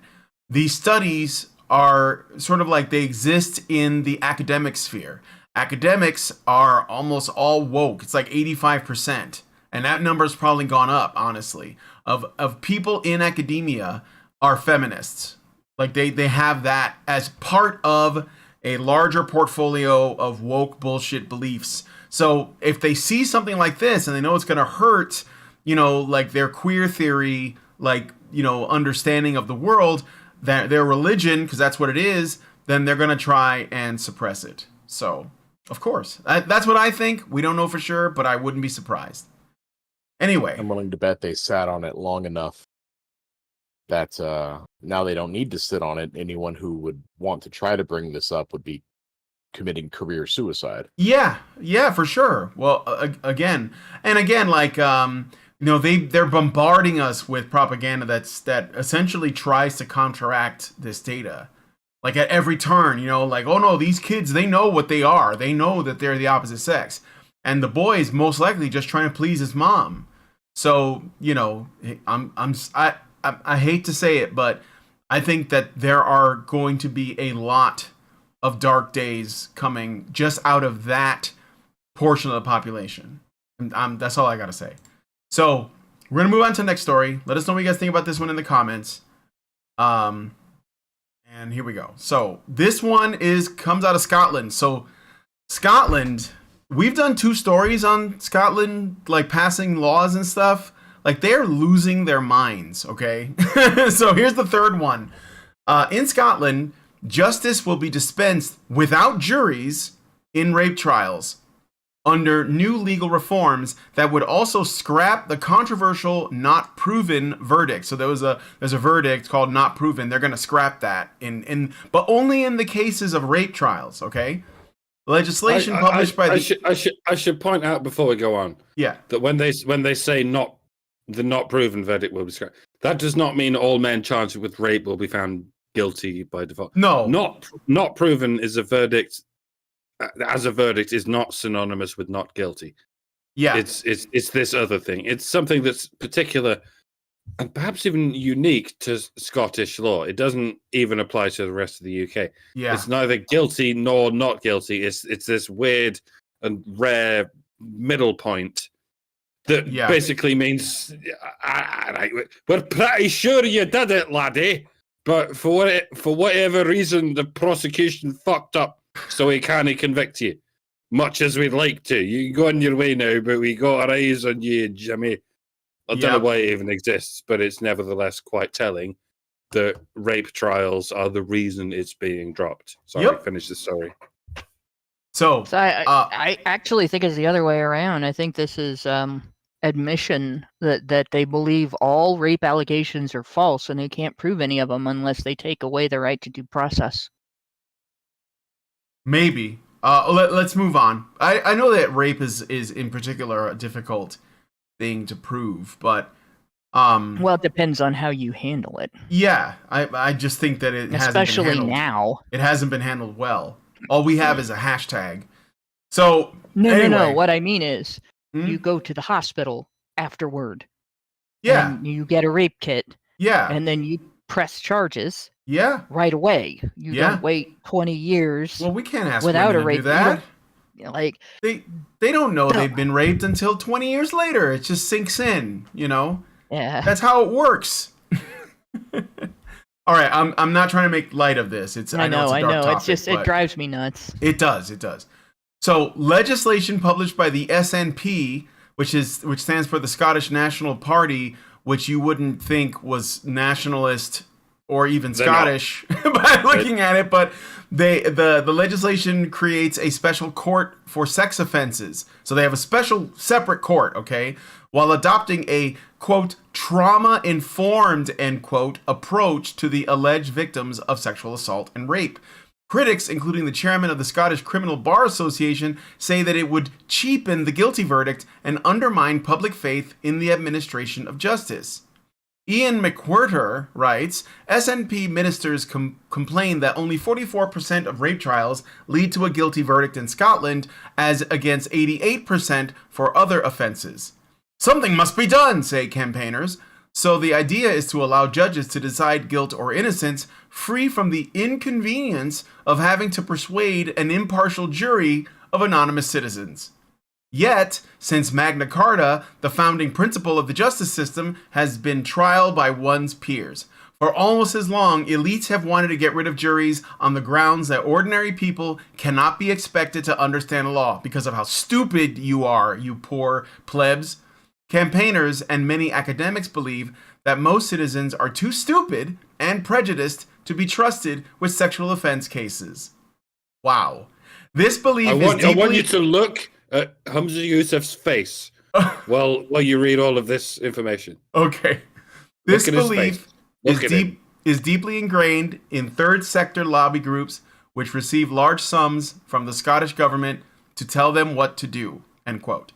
Speaker 1: These studies are sort of like they exist in the academic sphere. Academics are almost all woke. It's like 85%. And that number's probably gone up, honestly. Of people in academia are feminists. Like they have that as part of a larger portfolio of woke bullshit beliefs. So if they see something like this and they know it's going to hurt, like their queer theory, like, understanding of the world, that their religion, because that's what it is, then they're going to try and suppress it. So, of course, that's what I think. We don't know for sure, but I wouldn't be surprised. Anyway.
Speaker 2: I'm willing to bet they sat on it long enough that now they don't need to sit on it. Anyone who would want to try to bring this up would be committing career suicide.
Speaker 1: Yeah, for sure. Well, again, like, they're bombarding us with propaganda that essentially tries to counteract this data. Like at every turn, like, oh no, these kids, they know what they are. They know that they're the opposite sex. And the boy is most likely just trying to please his mom. So, I hate to say it, but I think that there are going to be a lot of dark days coming just out of that portion of the population. That's all I got to say. So we're going to move on to the next story. Let us know what you guys think about this one in the comments. And here we go. So this one comes out of Scotland. So Scotland, we've done 2 stories on Scotland, like passing laws and stuff. Like, they're losing their minds, okay? So here's the third one. In Scotland, justice will be dispensed without juries in rape trials under new legal reforms that would also scrap the controversial not proven verdict. So there's a verdict called not proven. They're going to scrap that but only in the cases of rape trials, okay? Legislation published by the
Speaker 4: I should point out before we go on.
Speaker 1: Yeah.
Speaker 4: That when they say the not proven verdict will be scrapped, that does not mean all men charged with rape will be found guilty by default.
Speaker 1: No.
Speaker 4: Not proven is a verdict. As a verdict is not synonymous with not guilty.
Speaker 1: Yeah.
Speaker 4: It's this other thing. It's something that's particular and perhaps even unique to Scottish law. It doesn't even apply to the rest of the UK.
Speaker 1: Yeah.
Speaker 4: It's neither guilty nor not guilty. It's this weird and rare middle point that basically means we're pretty sure you did it, laddie, but for whatever reason the prosecution fucked up. So we can't convict you, much as we'd like to. You can go on your way now, but we got our eyes on you, Jimmy. I don't know why it even exists, but it's nevertheless quite telling that rape trials are the reason it's being dropped. Sorry, finish the story.
Speaker 1: So
Speaker 3: I actually think it's the other way around. I think this is admission that they believe all rape allegations are false and they can't prove any of them unless they take away the right to due process.
Speaker 1: Maybe. Let's move on. I know that rape is in particular a difficult thing to prove, but
Speaker 3: well, it depends on how you handle it.
Speaker 1: Yeah, I just think that it
Speaker 3: especially
Speaker 1: hasn't been
Speaker 3: now.
Speaker 1: It hasn't been handled well. All we have is a hashtag. So
Speaker 3: no. What I mean is, you go to the hospital afterward.
Speaker 1: Yeah.
Speaker 3: And you get a rape kit.
Speaker 1: Yeah.
Speaker 3: And then you press charges.
Speaker 1: Yeah.
Speaker 3: Right away. You don't wait 20 years.
Speaker 1: Well, we can't ask
Speaker 3: without
Speaker 1: women
Speaker 3: a rape.
Speaker 1: to do that.
Speaker 3: Like
Speaker 1: they don't know they've been raped until 20 years later. It just sinks in, you know.
Speaker 3: Yeah.
Speaker 1: That's how it works. All right, I'm not trying to make light of this. I know.
Speaker 3: Topic, it's just it drives me nuts.
Speaker 1: It does. So, legislation published by the SNP, which stands for the Scottish National Party, which you wouldn't think was nationalist or even Scottish by looking at it, but the legislation creates a special court for sex offenses. So they have a special separate court, okay, while adopting a, quote, trauma-informed, end quote, approach to the alleged victims of sexual assault and rape. Critics, including the chairman of the Scottish Criminal Bar Association, say that it would cheapen the guilty verdict and undermine public faith in the administration of justice. Ian McWhirter writes, SNP ministers complain that only 44% of rape trials lead to a guilty verdict in Scotland, as against 88% for other offences. Something must be done, say campaigners. So the idea is to allow judges to decide guilt or innocence, free from the inconvenience of having to persuade an impartial jury of anonymous citizens. Yet, since Magna Carta, the founding principle of the justice system has been trial by one's peers. For almost as long, elites have wanted to get rid of juries on the grounds that ordinary people cannot be expected to understand law because of how stupid you are, you poor plebs. Campaigners and many academics believe that most citizens are too stupid and prejudiced to be trusted with sexual offense cases. Wow. This belief is deeply...
Speaker 4: I want you to look at Hamza Yousaf's face while you read all of this information.
Speaker 1: Okay. This belief is deeply ingrained in third sector lobby groups which receive large sums from the Scottish government to tell them what to do, end quote.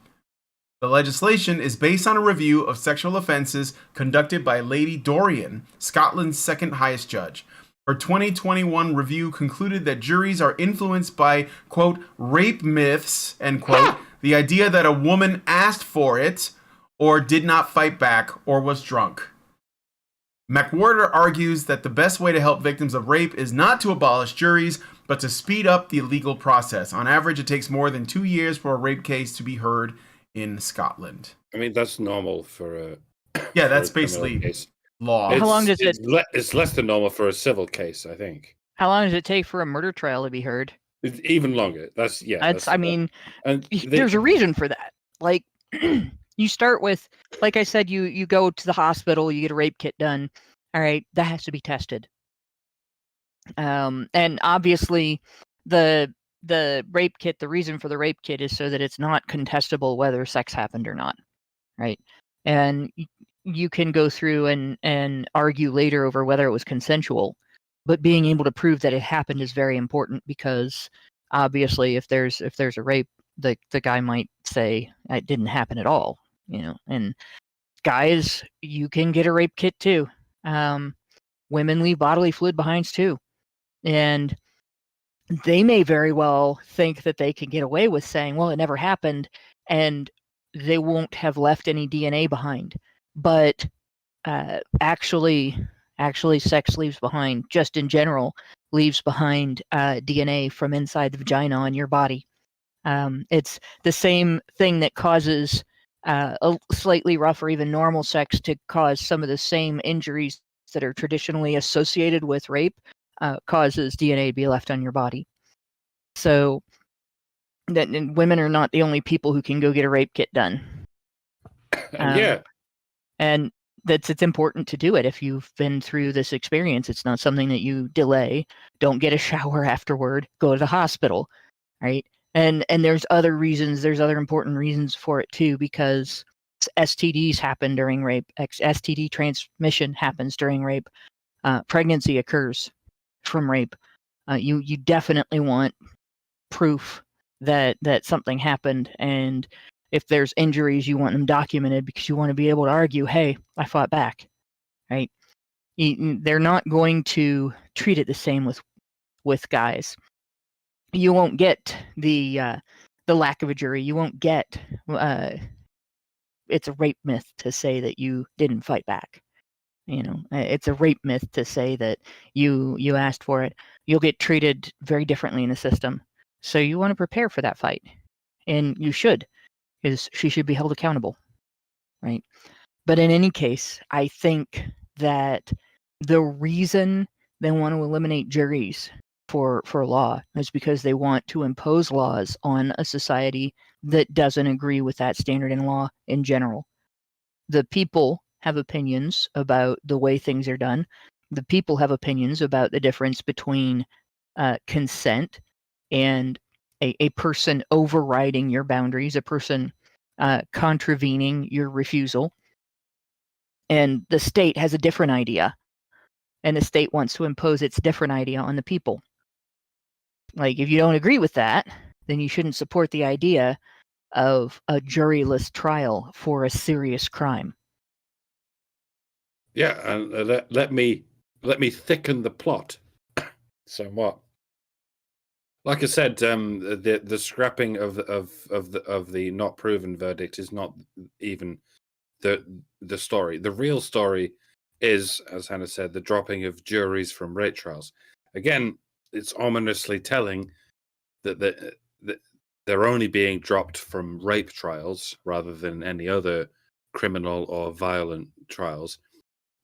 Speaker 1: The legislation is based on a review of sexual offences conducted by Lady Dorian, Scotland's second highest judge. Her 2021 review concluded that juries are influenced by, quote, rape myths, end quote, the idea that a woman asked for it or did not fight back or was drunk. McWhorter argues that the best way to help victims of rape is not to abolish juries, but to speed up the legal process. On average, it takes more than 2 years for a rape case to be heard in Scotland.
Speaker 4: I mean, that's normal for a
Speaker 1: Yeah,
Speaker 4: for
Speaker 1: that's
Speaker 4: a criminal
Speaker 1: basically
Speaker 4: case.
Speaker 1: law.
Speaker 3: How long does
Speaker 4: It's less than normal for a civil case, I think.
Speaker 3: How long does it take for a murder trial to be heard?
Speaker 4: It's even longer. That's
Speaker 3: I mean,
Speaker 4: and
Speaker 3: there's a reason for that. Like, you start with, like I said, you go to the hospital, you get a rape kit done. All right, that has to be tested. And obviously, the rape kit, the reason for the rape kit is so that it's not contestable whether sex happened or not, right? And you can go through and argue later over whether it was consensual, but being able to prove that it happened is very important, because obviously if there's a rape, the guy might say it didn't happen at all, and guys, you can get a rape kit too. Women leave bodily fluid behind too, and they may very well think that they can get away with saying, well, it never happened, and they won't have left any DNA behind. But actually, sex leaves behind, just in general, leaves behind DNA from inside the vagina on your body. It's the same thing that causes a slightly rough or even normal sex to cause some of the same injuries that are traditionally associated with rape, causes DNA to be left on your body. So that women are not the only people who can go get a rape kit done. And it's important to do it if you've been through this experience. It's not something that you delay. Don't get a shower afterward. Go to the hospital, right? And there's other reasons. There's other important reasons for it too, because STDs happen during rape. STD transmission happens during rape. Pregnancy occurs from rape. You definitely want proof that something happened, and if there's injuries, you want them documented, because you want to be able to argue, hey, I fought back, right? They're not going to treat it the same with guys. You won't get the lack of a jury. You won't get it's a rape myth to say that you didn't fight back. It's a rape myth to say that you asked for it. You'll get treated very differently in the system. So you want to prepare for that fight, and you should, because she should be held accountable, right? But in any case, I think that the reason they want to eliminate juries for law is because they want to impose laws on a society that doesn't agree with that standard in law in general. The people have opinions about the way things are done. The people have opinions about the difference between consent and a person overriding your boundaries, a person contravening your refusal. And the state has a different idea, and the state wants to impose its different idea on the people. Like, if you don't agree with that, then you shouldn't support the idea of a juryless trial for a serious crime.
Speaker 4: Yeah, and let me thicken the plot somewhat. Like I said, the scrapping of the not proven verdict is not even the story. The real story is, as Hannah said, the dropping of juries from rape trials. Again, it's ominously telling that they're only being dropped from rape trials rather than any other criminal or violent trials.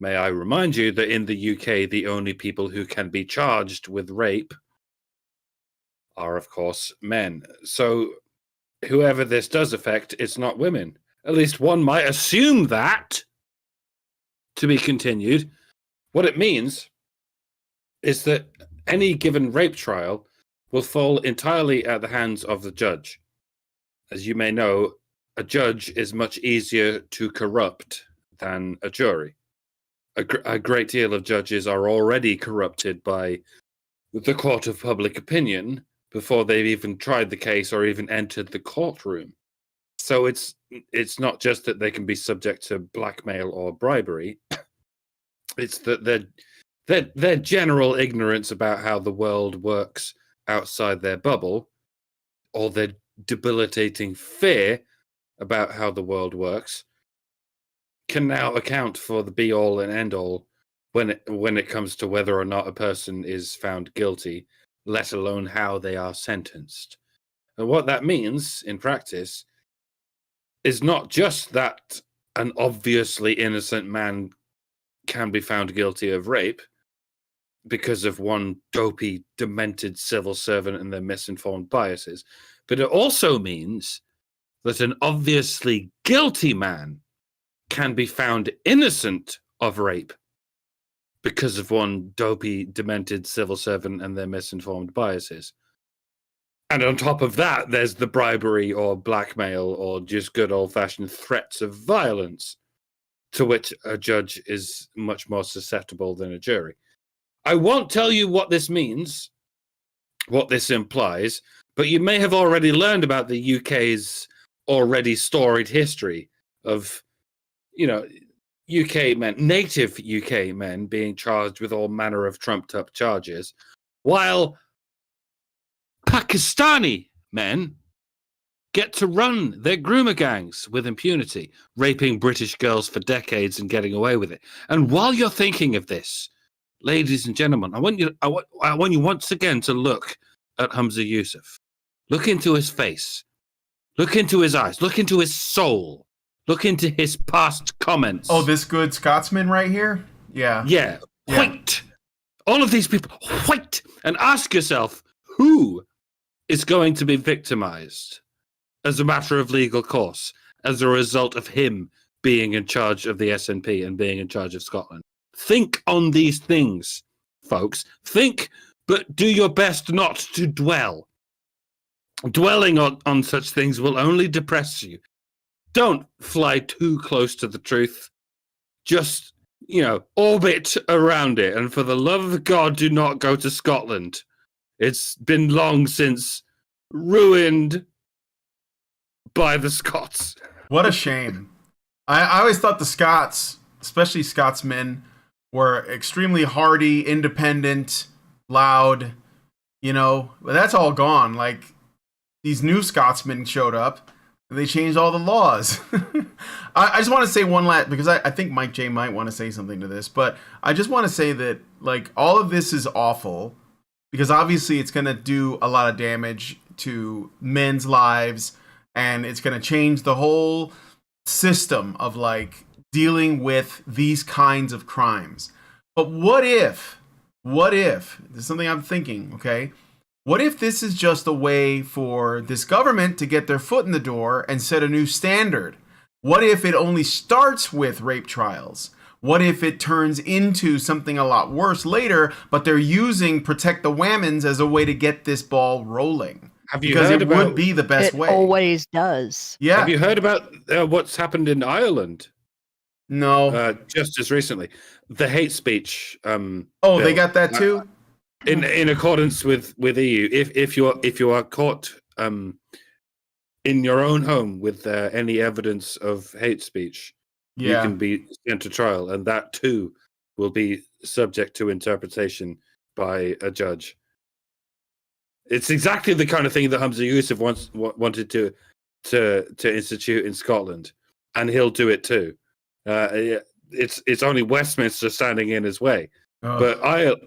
Speaker 4: May I remind you that in the UK, the only people who can be charged with rape are, of course, men. So whoever this does affect, it's not women. At least one might assume that. To be continued. What it means is that any given rape trial will fall entirely at the hands of the judge. As you may know, a judge is much easier to corrupt than a jury. A great deal of judges are already corrupted by the court of public opinion before they've even tried the case or even entered the courtroom. So it's not just that they can be subject to blackmail or bribery. It's that their general ignorance about how the world works outside their bubble, or their debilitating fear about how the world works, can now account for the be-all and end-all when it comes to whether or not a person is found guilty, let alone how they are sentenced. And what that means in practice is not just that an obviously innocent man can be found guilty of rape because of one dopey, demented civil servant and their misinformed biases, but it also means that an obviously guilty man can be found innocent of rape because of one dopey, demented civil servant and their misinformed biases. And on top of that, there's the bribery or blackmail or just good old-fashioned threats of violence, to which a judge is much more susceptible than a jury. I won't tell you what this means, what this implies, but you may have already learned about the UK's already storied history of, UK men, native UK men being charged with all manner of trumped-up charges, while Pakistani men get to run their groomer gangs with impunity, raping British girls for decades and getting away with it. And while you're thinking of this, ladies and gentlemen, I want you once again to look at Hamza Yusuf. Look into his face. Look into his eyes. Look into his soul. Look into his past comments.
Speaker 1: Oh, this good Scotsman right here? Yeah.
Speaker 4: Yeah. White. All of these people, white. And ask yourself, who is going to be victimized as a matter of legal course as a result of him being in charge of the SNP and being in charge of Scotland? Think on these things, folks. Think, but do your best not to dwell. Dwelling on such things will only depress you. Don't fly too close to the truth. Just, orbit around it. And for the love of God, do not go to Scotland. It's been long since ruined by the Scots.
Speaker 1: What a shame. I always thought the Scots, especially Scotsmen, were extremely hardy, independent, loud, but that's all gone. Like, these new Scotsmen showed up, and they changed all the laws. I just want to say one last, because I think Mike J might want to say something to this, but I just want to say that, all of this is awful, because obviously it's going to do a lot of damage to men's lives, and it's going to change the whole system of, dealing with these kinds of crimes. But what if, this is something I'm thinking, okay? What if this is just a way for this government to get their foot in the door and set a new standard? What if it only starts with rape trials? What if it turns into something a lot worse later, but they're using Protect the Whammons as a way to get this ball rolling?
Speaker 4: Have you
Speaker 1: because
Speaker 4: heard
Speaker 1: it
Speaker 4: about,
Speaker 1: would be the best
Speaker 3: it
Speaker 1: way.
Speaker 3: always does.
Speaker 1: Yeah.
Speaker 4: Have you heard about what's happened in Ireland?
Speaker 1: No.
Speaker 4: Just as recently, the hate speech.
Speaker 1: Oh, they got that too.
Speaker 4: In accordance with EU, if you are caught in your own home with any evidence of hate speech, you can be sent to trial, and that too will be subject to interpretation by a judge. It's exactly the kind of thing that Hamza Yusuf wanted to institute in Scotland, and he'll do it too. It's only Westminster standing in his way.
Speaker 1: Oh.
Speaker 4: But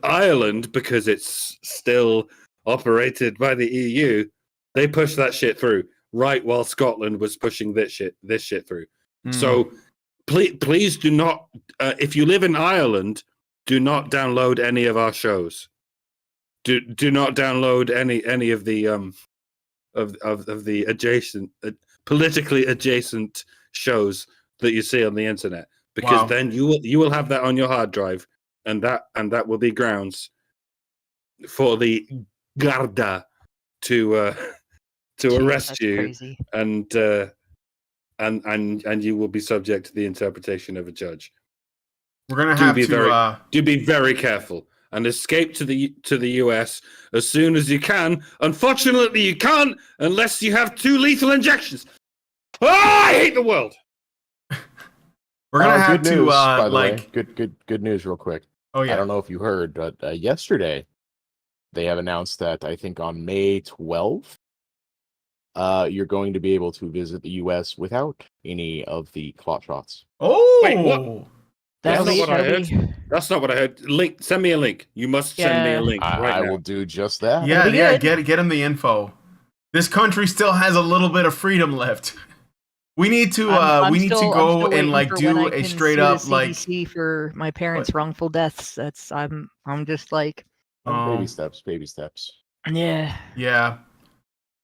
Speaker 4: Ireland, because it's still operated by the EU, they pushed that shit through right while Scotland was pushing this shit through. So please do not, if you live in Ireland, do not download any of our shows. Do not download any of the of the adjacent politically adjacent shows that you see on the internet, because then you will have that on your hard drive. And that will be grounds for the Garda to arrest you,
Speaker 3: crazy.
Speaker 4: and you will be subject to the interpretation of a judge.
Speaker 1: We're gonna have
Speaker 4: to be very careful and escape to the US as soon as you can. Unfortunately, you can't unless you have 2 lethal injections. Oh, I hate the world.
Speaker 1: We're gonna have
Speaker 2: good
Speaker 1: to
Speaker 2: news, by the way. Good news, real quick.
Speaker 1: Oh yeah.
Speaker 2: I don't know if you heard, but yesterday they have announced that I think on May 12th, you're going to be able to visit the U.S. without any of the clot shots.
Speaker 1: Oh,
Speaker 4: wait, what? That's not what I
Speaker 3: that'll
Speaker 4: heard.
Speaker 3: be-
Speaker 4: That's not what I heard. Link. Send me a link. You must send me a
Speaker 3: Yeah.
Speaker 4: link right
Speaker 2: I
Speaker 4: now.
Speaker 2: will do just that.
Speaker 1: Yeah,
Speaker 3: It'll be
Speaker 1: yeah.
Speaker 3: good.
Speaker 1: Get him the info. This country still has a little bit of freedom left. We need to
Speaker 3: I'm
Speaker 1: we need to
Speaker 3: still- I'm
Speaker 1: go
Speaker 3: still
Speaker 1: and
Speaker 3: waiting
Speaker 1: like
Speaker 3: for when
Speaker 1: do
Speaker 3: I
Speaker 1: a
Speaker 3: can
Speaker 1: straight
Speaker 3: sue the
Speaker 1: up like
Speaker 3: CDC for my parents' wrongful deaths. I'm just like,
Speaker 2: Baby
Speaker 1: um,
Speaker 2: steps, baby steps.
Speaker 3: yeah.
Speaker 1: yeah.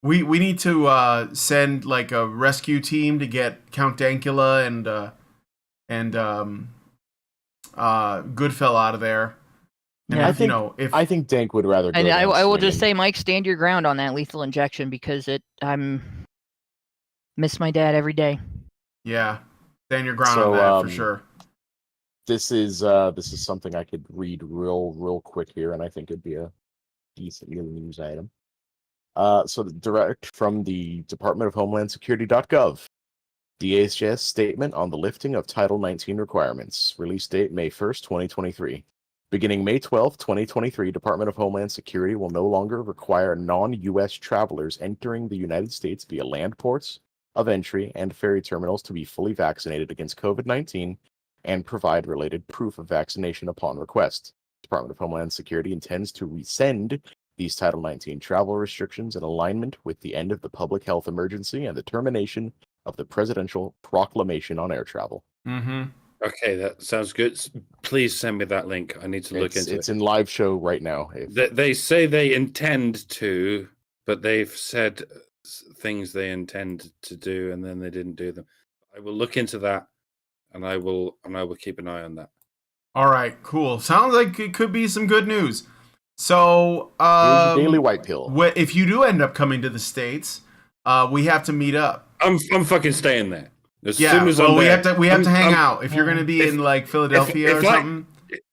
Speaker 1: We need to send like a rescue team to get Count Dankula and Goodfell out of there. And
Speaker 3: Yeah.
Speaker 1: if, you know, if
Speaker 2: I think Dank would rather go
Speaker 3: And I
Speaker 2: down
Speaker 3: will just say,
Speaker 2: swinging.
Speaker 3: Mike, stand your ground on that lethal injection because I'm miss my dad every day.
Speaker 1: yeah, stand your ground
Speaker 2: So,
Speaker 1: on that for
Speaker 2: um,
Speaker 1: sure.
Speaker 2: This is something I could read real quick here, and I think it'd be a decent little news item. So direct from the Department of Homeland Security.gov. DHS statement on the lifting of Title 19 requirements. Release date May 1st, 2023. Beginning May 12th, 2023, Department of Homeland Security will no longer require non-U.S. travelers entering the United States via land ports of entry and ferry terminals to be fully vaccinated against COVID-19 and provide related proof of vaccination upon request. Department of Homeland Security intends to rescind these Title 19 travel restrictions in alignment with the end of the public health emergency and the termination of the presidential proclamation on air travel.
Speaker 1: Mm-hmm.
Speaker 4: Okay, that sounds good. Please send me that link. I need to look into
Speaker 2: It's
Speaker 4: it.
Speaker 2: in live show right now.
Speaker 4: They say they intend to, but they've said things they intend to do, and then they didn't do them. I will look into that, and I will keep an eye on that.
Speaker 1: All right, cool. Sounds like it could be some good news. So,
Speaker 2: Here's your daily white pill.
Speaker 1: if you do end up coming to the States, we have to meet up.
Speaker 4: I'm fucking staying there. As
Speaker 1: Yeah,
Speaker 4: soon as
Speaker 1: well,
Speaker 4: I'm
Speaker 1: we
Speaker 4: there,
Speaker 1: have to hang
Speaker 4: I'm-
Speaker 1: out. If you're going to be
Speaker 4: if-
Speaker 1: in like Philadelphia or something.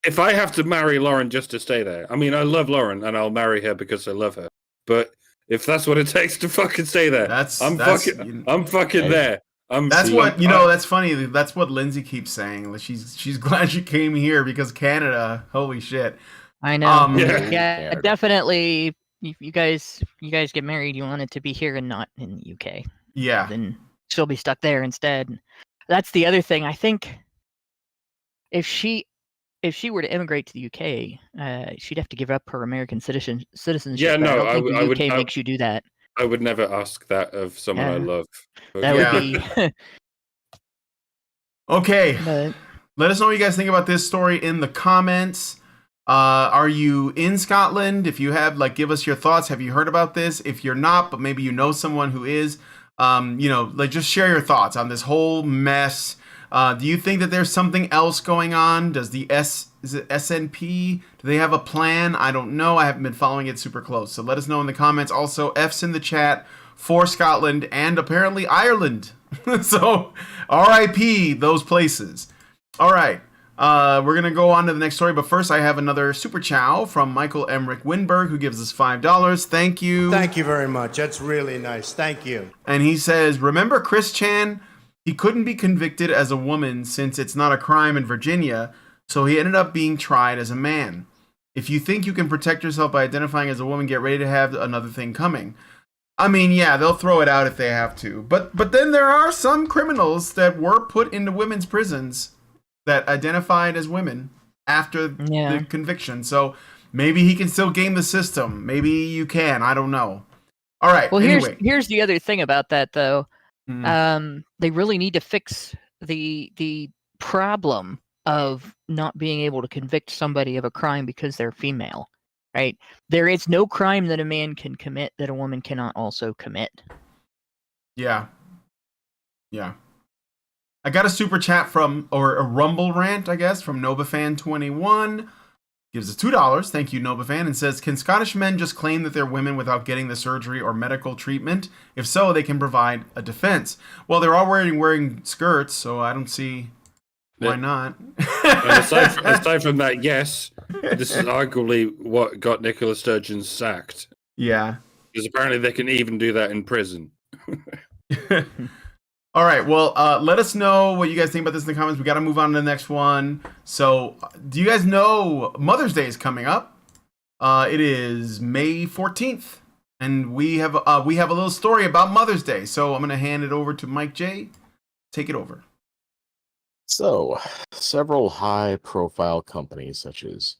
Speaker 4: If I have to marry Lauren just to stay there, I mean, I love Lauren and I'll marry her because I love her. But if that's what it takes to fucking stay there, I'm fucking
Speaker 2: Hey.
Speaker 4: there.
Speaker 1: That's
Speaker 2: See,
Speaker 1: what that's funny. That's what Lindsay keeps saying. Like, she's glad she came here because Canada. Holy shit.
Speaker 3: I know.
Speaker 4: Yeah.
Speaker 3: Yeah, definitely. If you guys get married, you want it to be here and not in the UK.
Speaker 1: Yeah.
Speaker 3: Then she'll be stuck there instead. That's the other thing. I think if she were to immigrate to the UK, she'd have to give up her American citizenship.
Speaker 4: Yeah,
Speaker 3: but
Speaker 4: no,
Speaker 3: I don't think
Speaker 4: I
Speaker 3: the
Speaker 4: would-
Speaker 3: UK makes you do that.
Speaker 4: I would never ask that of someone I
Speaker 3: Yeah.
Speaker 4: love. But
Speaker 3: That
Speaker 1: Yeah.
Speaker 3: would be.
Speaker 1: Okay.
Speaker 3: But
Speaker 1: Let us know what you guys think about this story in the comments. Are you in Scotland? If you have, like, give us your thoughts. Have you heard about this? If you're not, but maybe you know someone who is, like, just share your thoughts on this whole mess. Do you think that there's something else going on? Does the is it SNP? Do they have a plan? I don't know. I haven't been following it super close. So let us know in the comments. Also, F's in the chat for Scotland and apparently Ireland. So, RIP those places. All right. We're going to go on to the next story, but first I have another super chow from Michael Emmerich Winberg, who gives us $5. Thank you.
Speaker 5: Thank you very much. That's really nice. Thank you.
Speaker 1: And he says, remember Chris Chan? He couldn't be convicted as a woman since it's not a crime in Virginia, so he ended up being tried as a man. If you think you can protect yourself by identifying as a woman, get ready to have another thing coming. I mean, yeah, they'll throw it out if they have to. But then there are some criminals that were put into women's prisons that identified as women after the conviction. So maybe he can still game the system. Maybe you can. I don't know. All right.
Speaker 3: well,
Speaker 1: anyway.
Speaker 3: here's the other thing about that though.
Speaker 1: Mm.
Speaker 3: They really need to fix the problem of not being able to convict somebody of a crime because they're female, right? There is no crime that a man can commit that a woman cannot also commit.
Speaker 1: Yeah. Yeah. I got a super chat from, or a Rumble rant, I guess, from NovaFan21. Gives us $2. Thank you, NovaFan, and says, can Scottish men just claim that they're women without getting the surgery or medical treatment? If so, they can provide a defense. Well, they're all wearing skirts, so I don't see why not.
Speaker 4: And aside from that, yes, this is arguably what got Nicola Sturgeon sacked.
Speaker 1: Yeah.
Speaker 4: Because apparently they can even do that in prison.
Speaker 1: All right, well, let us know what you guys think about this in the comments. We got to move on to the next one. So, do you guys know Mother's Day is coming up? It is May 14th, and we have a little story about Mother's Day. So I'm going to hand it over to Mike J. Take it over.
Speaker 2: So, several high-profile companies such as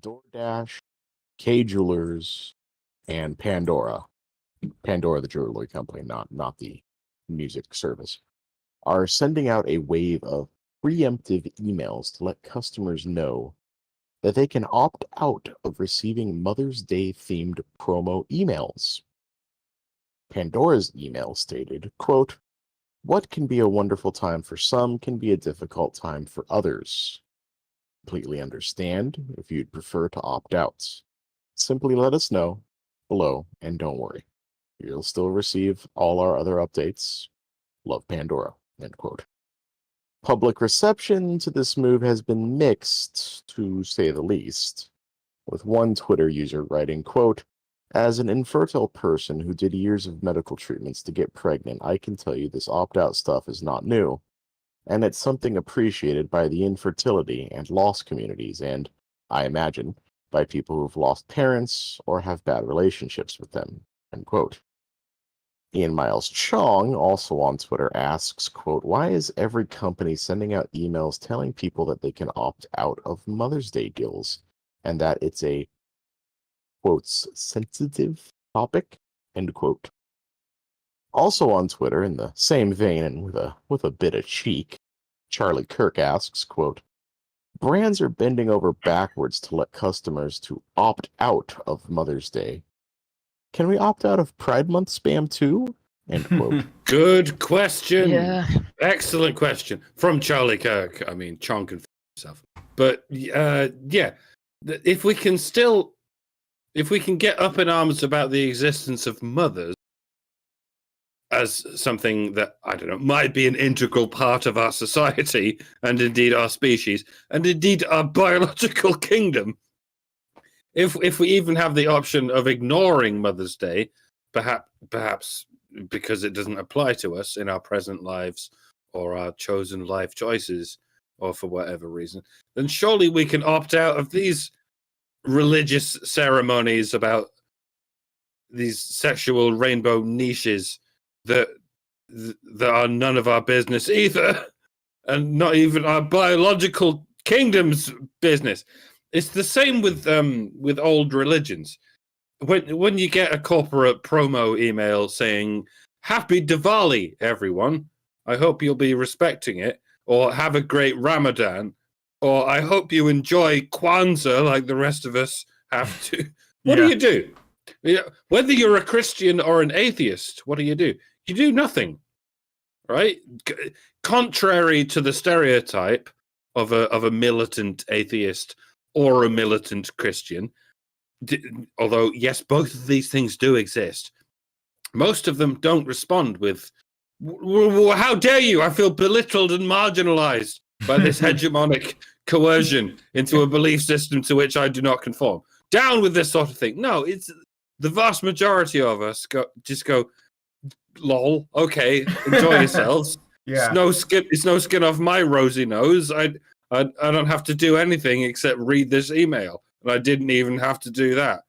Speaker 2: DoorDash, K Jewelers, and Pandora, the jewelry company, not the music service, are sending out a wave of preemptive emails to let customers know that they can opt out of receiving Mother's Day themed promo emails. Pandora's email stated, quote, "What can be a wonderful time for some can be a difficult time for others. Completely understand if you'd prefer to opt out. Simply let us know below and don't worry. You'll still receive all our other updates. Love, Pandora." End quote. Public reception to this move has been mixed, to say the least, with one Twitter user writing, quote, "As an infertile person who did years of medical treatments to get pregnant, I can tell you this opt-out stuff is not new, and it's something appreciated by the infertility and loss communities, and, I imagine, by people who've lost parents or have bad relationships with them." End quote. Ian Miles Chong, also on Twitter, asks, quote, "Why is every company sending out emails telling people that they can opt out of Mother's Day deals and that it's a, quotes, sensitive topic?" End quote. Also on Twitter, in the same vein and with a bit of cheek, Charlie Kirk asks, quote, "Brands are bending over backwards to let customers to opt out of Mother's Day. Can we opt out of Pride Month spam too?" End quote.
Speaker 4: Good question.
Speaker 3: Yeah.
Speaker 4: Excellent question from Charlie Kirk. I mean, Chong can himself. But yeah, if we can get up in arms about the existence of mothers as something that, I don't know, might be an integral part of our society and indeed our species and indeed our biological kingdom, if we even have the option of ignoring Mother's Day, perhaps because it doesn't apply to us in our present lives or our chosen life choices or for whatever reason, then surely we can opt out of these religious ceremonies about these sexual rainbow niches that are none of our business either, and not even our biological kingdom's business. It's the same with old religions. When you get a corporate promo email saying, "Happy Diwali, everyone. I hope you'll be respecting it," or "Have a great Ramadan," or "I hope you enjoy Kwanzaa like the rest of us have to." What do you do? Whether you're a Christian or an atheist, what do? You do nothing, right? Contrary to the stereotype of a militant atheist or a militant Christian, although yes, both of these things do exist, most of them don't respond with, "How dare you? I feel belittled and marginalized by this hegemonic coercion into a belief system to which I do not conform. Down with this sort of thing." No, it's the vast majority of us just go, "Lol, okay, enjoy yourselves."
Speaker 1: Yeah.
Speaker 4: It's no skin off my rosy nose. I don't have to do anything except read this email, and I didn't even have to do that.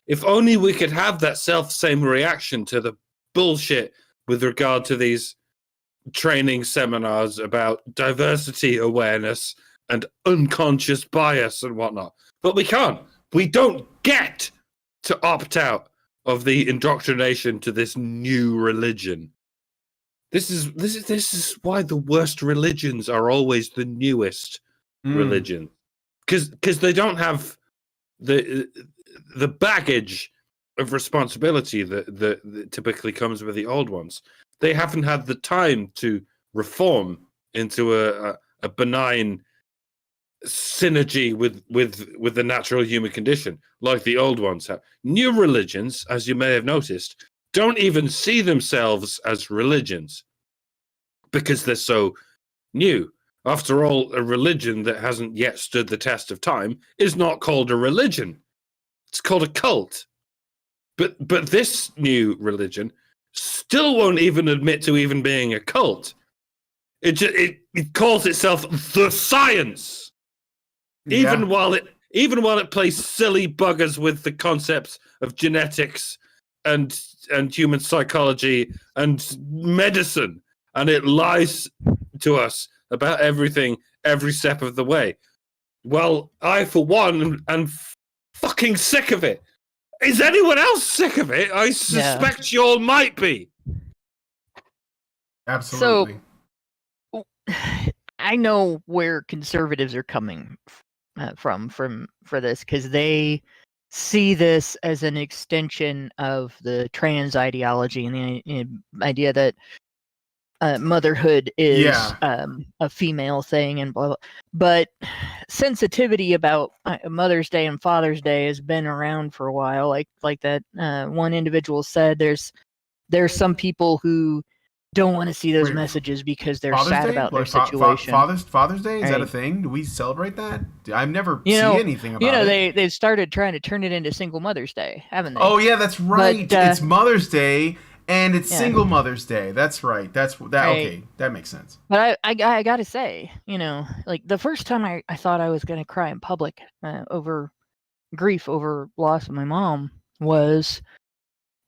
Speaker 4: If only we could have that same reaction to the bullshit with regard to these training seminars about diversity awareness and unconscious bias and whatnot. But we can't. We don't get to opt out of the indoctrination to this new religion. This is why the worst religions are always the newest religion, because they don't have the baggage of responsibility that typically comes with the old ones. They haven't had the time to reform into a benign synergy with the natural human condition like the old ones have. New religions, as you may have noticed, don't even see themselves as religions because they're so new. After all, a religion that hasn't yet stood the test of time is not called a religion. It's called a cult. But this new religion still won't even admit to even being a cult. It calls itself the science. Even while it plays silly buggers with the concepts of genetics and human psychology and medicine, and it lies to us about everything every step of the way. Well, I, for one, am fucking sick of it. Is anyone else sick of it? I suspect you all might be.
Speaker 1: Absolutely.
Speaker 3: So, I know where conservatives are coming from for this, because they see this as an extension of the trans ideology and the idea that motherhood is a female thing and blah, blah. But sensitivity about Mother's Day and Father's Day has been around for a while. Like that one individual said, there's some people who don't want to see those messages because they're
Speaker 1: Father's
Speaker 3: sad
Speaker 1: Day?
Speaker 3: about their
Speaker 1: Like
Speaker 3: situation.
Speaker 1: Father's Day? Is that a
Speaker 3: Right.
Speaker 1: thing? Do we celebrate that? I've never seen anything about it.
Speaker 3: They've started trying to turn it into Single Mother's Day, haven't they?
Speaker 1: Oh yeah, that's right.
Speaker 3: But,
Speaker 1: it's Mother's Day and it's
Speaker 3: Yeah.
Speaker 1: Single Mother's Day. That's right. That's that.
Speaker 3: Right.
Speaker 1: Okay, that makes sense.
Speaker 3: But I gotta say, like the first time I thought I was gonna cry in public over grief over loss of my mom was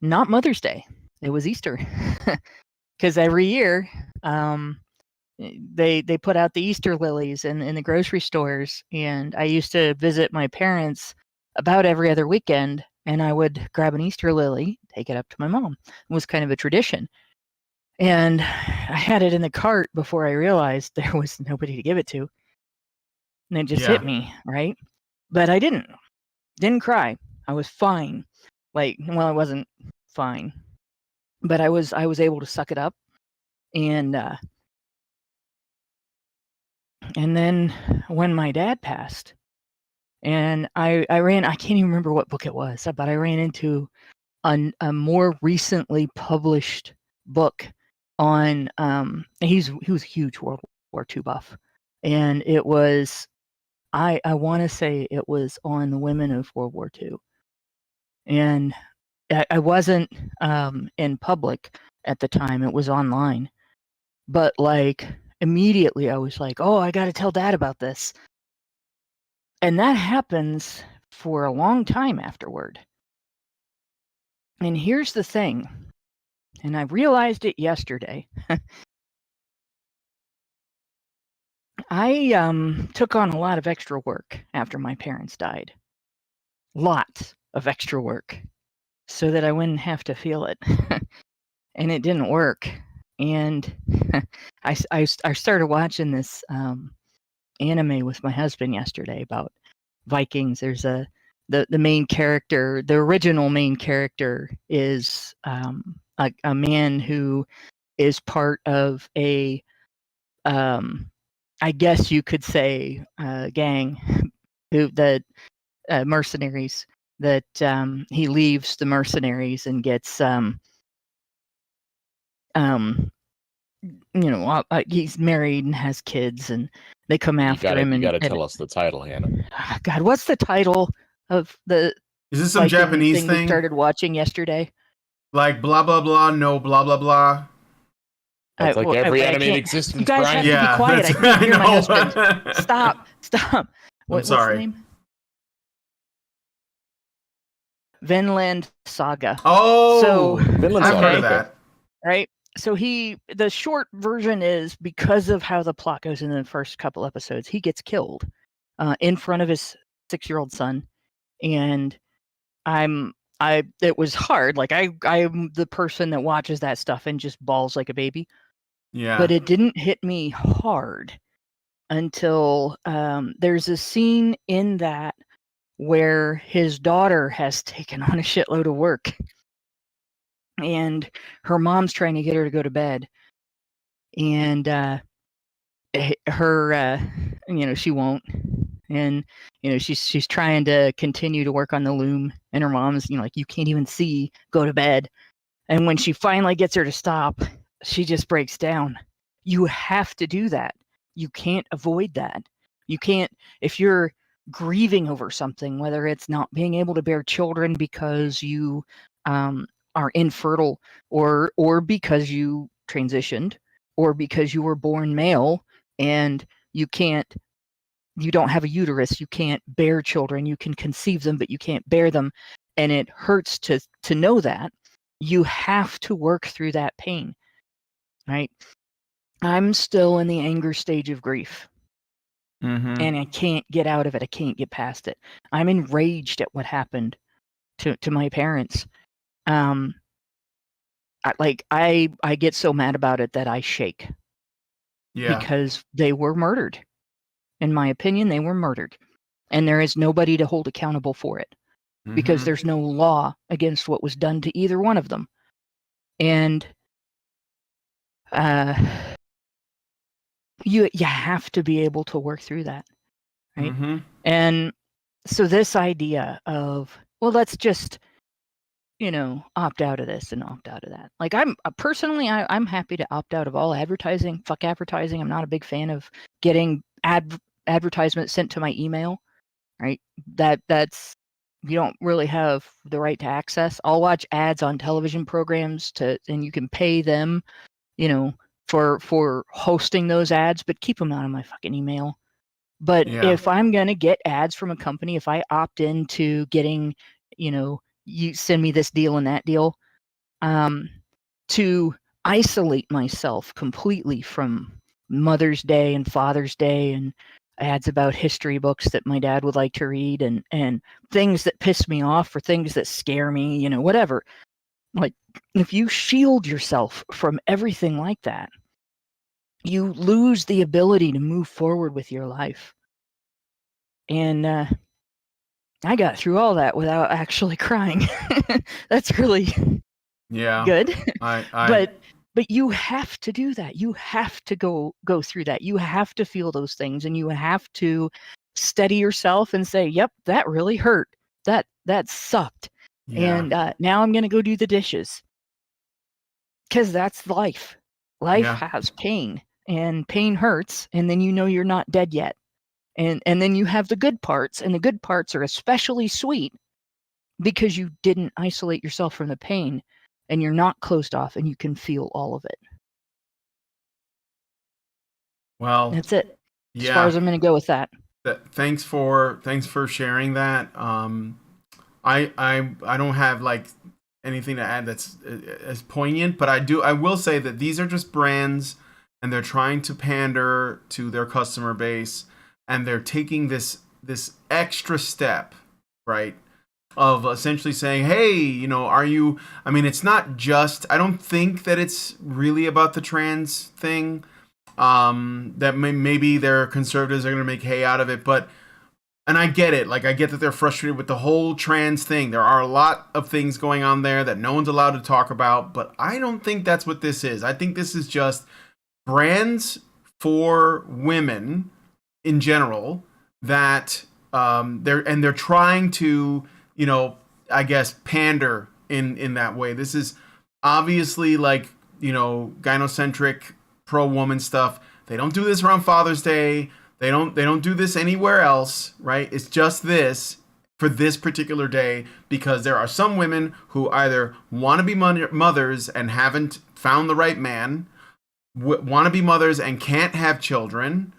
Speaker 3: not Mother's Day. It was Easter, because every year they put out the Easter lilies in the grocery stores, and I used to visit my parents about every other weekend, and I would grab an Easter lily, take it up to my mom. It was kind of a tradition. And I had it in the cart before I realized there was nobody to give it to. And it just hit me, right? But I didn't cry. I was fine. I wasn't fine, but I was able to suck it up. And then when my dad passed, and I can't even remember what book it was, but I ran into a more recently published book on he was a huge World War II buff, and it was I want to say it was on the women of World War II, and I wasn't in public at the time. It was online, but like immediately I was like, oh, I got to tell Dad about this, and that happens for a long time afterward. And here's the thing, and I realized it yesterday. I took on a lot of extra work after my parents died. Lots of extra work so that I wouldn't have to feel it. And it didn't work. And I started watching this anime with my husband yesterday about Vikings. There's the main character, the original main character is a man who is part of a I guess you could say gang, mercenaries, that he leaves the mercenaries and gets he's married and has kids, and they come after him.
Speaker 2: You got to tell us the title, Hannah.
Speaker 3: God, what's the title of the?
Speaker 1: Is this some Japanese thing
Speaker 3: we started watching yesterday?
Speaker 1: Like blah blah blah, no blah blah blah.
Speaker 2: That's like every anime in existence.
Speaker 3: You guys
Speaker 2: Brian.
Speaker 3: have to be quiet. I can't hear my husband. Stop.
Speaker 1: I'm
Speaker 3: What's
Speaker 1: sorry.
Speaker 3: the name? Vinland Saga.
Speaker 1: Oh,
Speaker 3: So
Speaker 2: Vinland
Speaker 1: I've
Speaker 2: Saga.
Speaker 1: heard of that.
Speaker 3: Right. So the short version is, because of how the plot goes in the first couple episodes, he gets killed in front of his 6-year-old son, and it was hard. Like I'm the person that watches that stuff and just bawls like a baby.
Speaker 1: Yeah.
Speaker 3: But it didn't hit me hard until there's a scene in that where his daughter has taken on a shitload of work, and her mom's trying to get her to go to bed, and she won't, and she's trying to continue to work on the loom, and her mom's like, you can't even see, go to bed. And when she finally gets her to stop, she just breaks down. You have to do that. You can't avoid that. You can't, if you're grieving over something, whether it's not being able to bear children because you are infertile, or because you transitioned, or because you were born male and you don't have a uterus, you can't bear children. You can conceive them, but you can't bear them, and it hurts to know that. You have to work through that pain, right? I'm still in the anger stage of grief,
Speaker 1: Mm-hmm.
Speaker 3: and I can't get out of it. I can't get past it. I'm enraged at what happened to my parents. I get so mad about it that I shake
Speaker 1: Yeah.
Speaker 3: because they were murdered. In my opinion, they were murdered, and there is nobody to hold accountable for it because
Speaker 1: Mm-hmm.
Speaker 3: there's no law against what was done to either one of them. And you have to be able to work through that, right?
Speaker 1: Mm-hmm.
Speaker 3: And so this idea of, well, let's just opt out of this and opt out of that. Like I'm personally, I'm happy to opt out of all advertising. Fuck advertising. I'm not a big fan of getting advertisements sent to my email, right? That's you don't really have the right to access. I'll watch ads on television programs and you can pay them, for hosting those ads, but keep them out of my fucking email. But
Speaker 1: Yeah.
Speaker 3: if I'm going to get ads from a company, if I opt into getting, you send me this deal and that deal, to isolate myself completely from Mother's Day and Father's Day and ads about history books that my dad would like to read and things that piss me off or things that scare me, whatever. Like, if you shield yourself from everything like that, you lose the ability to move forward with your life. And I got through all that without actually crying. That's really
Speaker 1: Yeah.
Speaker 3: good.
Speaker 1: I
Speaker 3: But you have to do that. You have to go through that. You have to feel those things, and you have to steady yourself and say, "Yep, that really hurt. That sucked."
Speaker 1: yeah.
Speaker 3: And now I'm going to go do the dishes. Because that's life. Life
Speaker 1: Yeah.
Speaker 3: has pain, and pain hurts, and then you're not dead yet. And then you have the good parts, and the good parts are especially sweet because you didn't isolate yourself from the pain, and you're not closed off, and you can feel all of it.
Speaker 1: Well,
Speaker 3: That's it. As far
Speaker 1: yeah.
Speaker 3: as I'm going to go with that.
Speaker 1: Thanks for sharing that. I don't have like anything to add that's as poignant, but I will say that these are just brands, and they're trying to pander to their customer base, and they're taking this extra step, right? Of essentially saying, hey, are you? I mean, it's not just. I don't think that it's really about the trans thing. That maybe their conservatives are going to make hay out of it, but and I get it. Like, I get that they're frustrated with the whole trans thing. There are a lot of things going on there that no one's allowed to talk about, but I don't think that's what this is. I think this is just brands for women in general that they're trying to, I guess, pander in that way. This is obviously like, gynocentric pro woman stuff. They don't do this around Father's Day. They don't do this anywhere else, right? It's just this for this particular day because there are some women who either want to be mothers and haven't found the right man, want to be mothers and can't have children,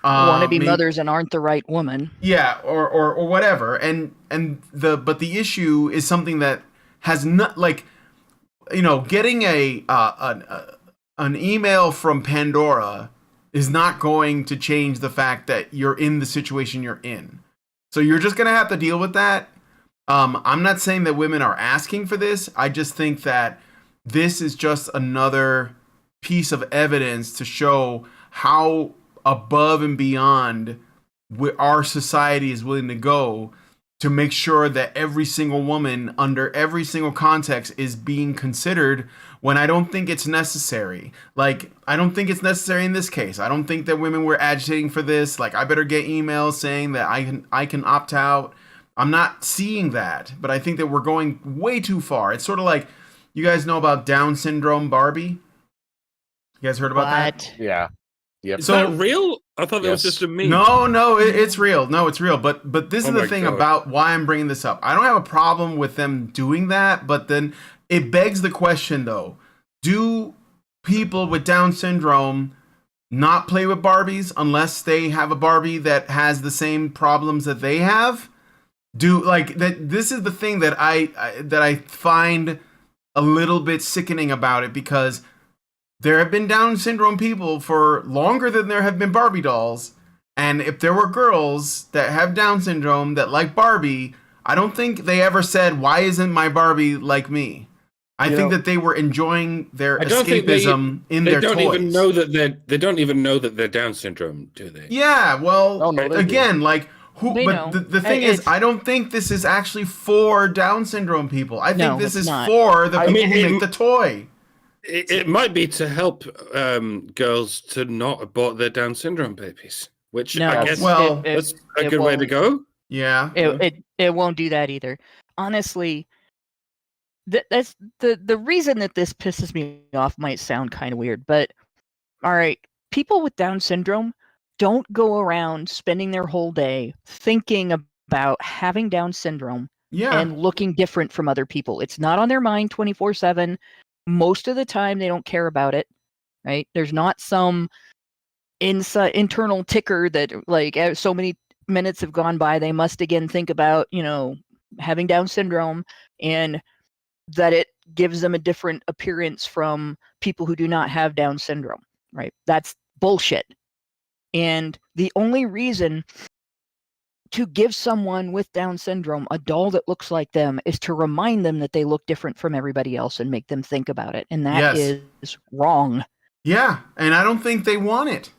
Speaker 3: Want to be mothers and aren't the right woman.
Speaker 1: yeah, or whatever. But the issue is something that has not, like, getting an email from Pandora is not going to change the fact that you're in the situation you're in. So you're just going to have to deal with that. I'm not saying that women are asking for this. I just think that this is just another piece of evidence to show how above and beyond our society is willing to go to make sure that every single woman under every single context is being considered, when I don't think it's necessary. Like, I don't think it's necessary in this case. I don't think that women were agitating for this. Like, I better get emails saying that I can opt out. I'm not seeing that, but I think that we're going way too far. It's sort of like, you guys know about Down syndrome Barbie? You guys heard about that?
Speaker 2: Yeah. Yep.
Speaker 4: Is that real? I thought it was
Speaker 2: Yes.
Speaker 4: just a meme.
Speaker 1: No, it's real. No, it's real. But this
Speaker 4: Oh
Speaker 1: is the
Speaker 4: my
Speaker 1: thing
Speaker 4: God.
Speaker 1: about why I'm bringing this up. I don't have a problem with them doing that, but then it begs the question, though. Do people with Down syndrome not play with Barbies unless they have a Barbie that has the same problems that they have? This is the thing that I find a little bit sickening about it, because there have been Down syndrome people for longer than there have been Barbie dolls. And if there were girls that have Down syndrome that like Barbie, I don't think they ever said, "Why isn't my Barbie like me?" I think that they were enjoying their escapism in their toys.
Speaker 4: They don't even know that they don't even know that they're Down syndrome, do they?
Speaker 1: Yeah, well,
Speaker 2: Oh, no, they
Speaker 1: again, like who?
Speaker 3: They
Speaker 1: But
Speaker 3: know.
Speaker 1: the thing is, I don't think this is actually for Down syndrome people. I think
Speaker 3: No,
Speaker 1: this
Speaker 3: it's
Speaker 1: is
Speaker 3: not.
Speaker 1: for the
Speaker 2: I
Speaker 1: people
Speaker 4: mean,
Speaker 1: who make the toy.
Speaker 4: It might be to help girls to not abort their Down syndrome babies, which
Speaker 3: No,
Speaker 4: I guess
Speaker 1: well,
Speaker 4: that's a good way to go.
Speaker 1: Yeah.
Speaker 3: It won't do that either. Honestly, that's the reason that this pisses me off might sound kind of weird, but all right, people with Down syndrome don't go around spending their whole day thinking about having Down syndrome
Speaker 1: Yeah.
Speaker 3: and looking different from other people. It's not on their mind 24/7. Most of the time they don't care about it, right? There's not some internal ticker that like so many minutes have gone by, they must again think about, having Down syndrome, and that it gives them a different appearance from people who do not have Down syndrome, right? That's bullshit. And the only reason to give someone with Down syndrome a doll that looks like them is to remind them that they look different from everybody else and make them think about it. And that
Speaker 1: Yes.
Speaker 3: is wrong.
Speaker 1: Yeah, and I don't think they want it.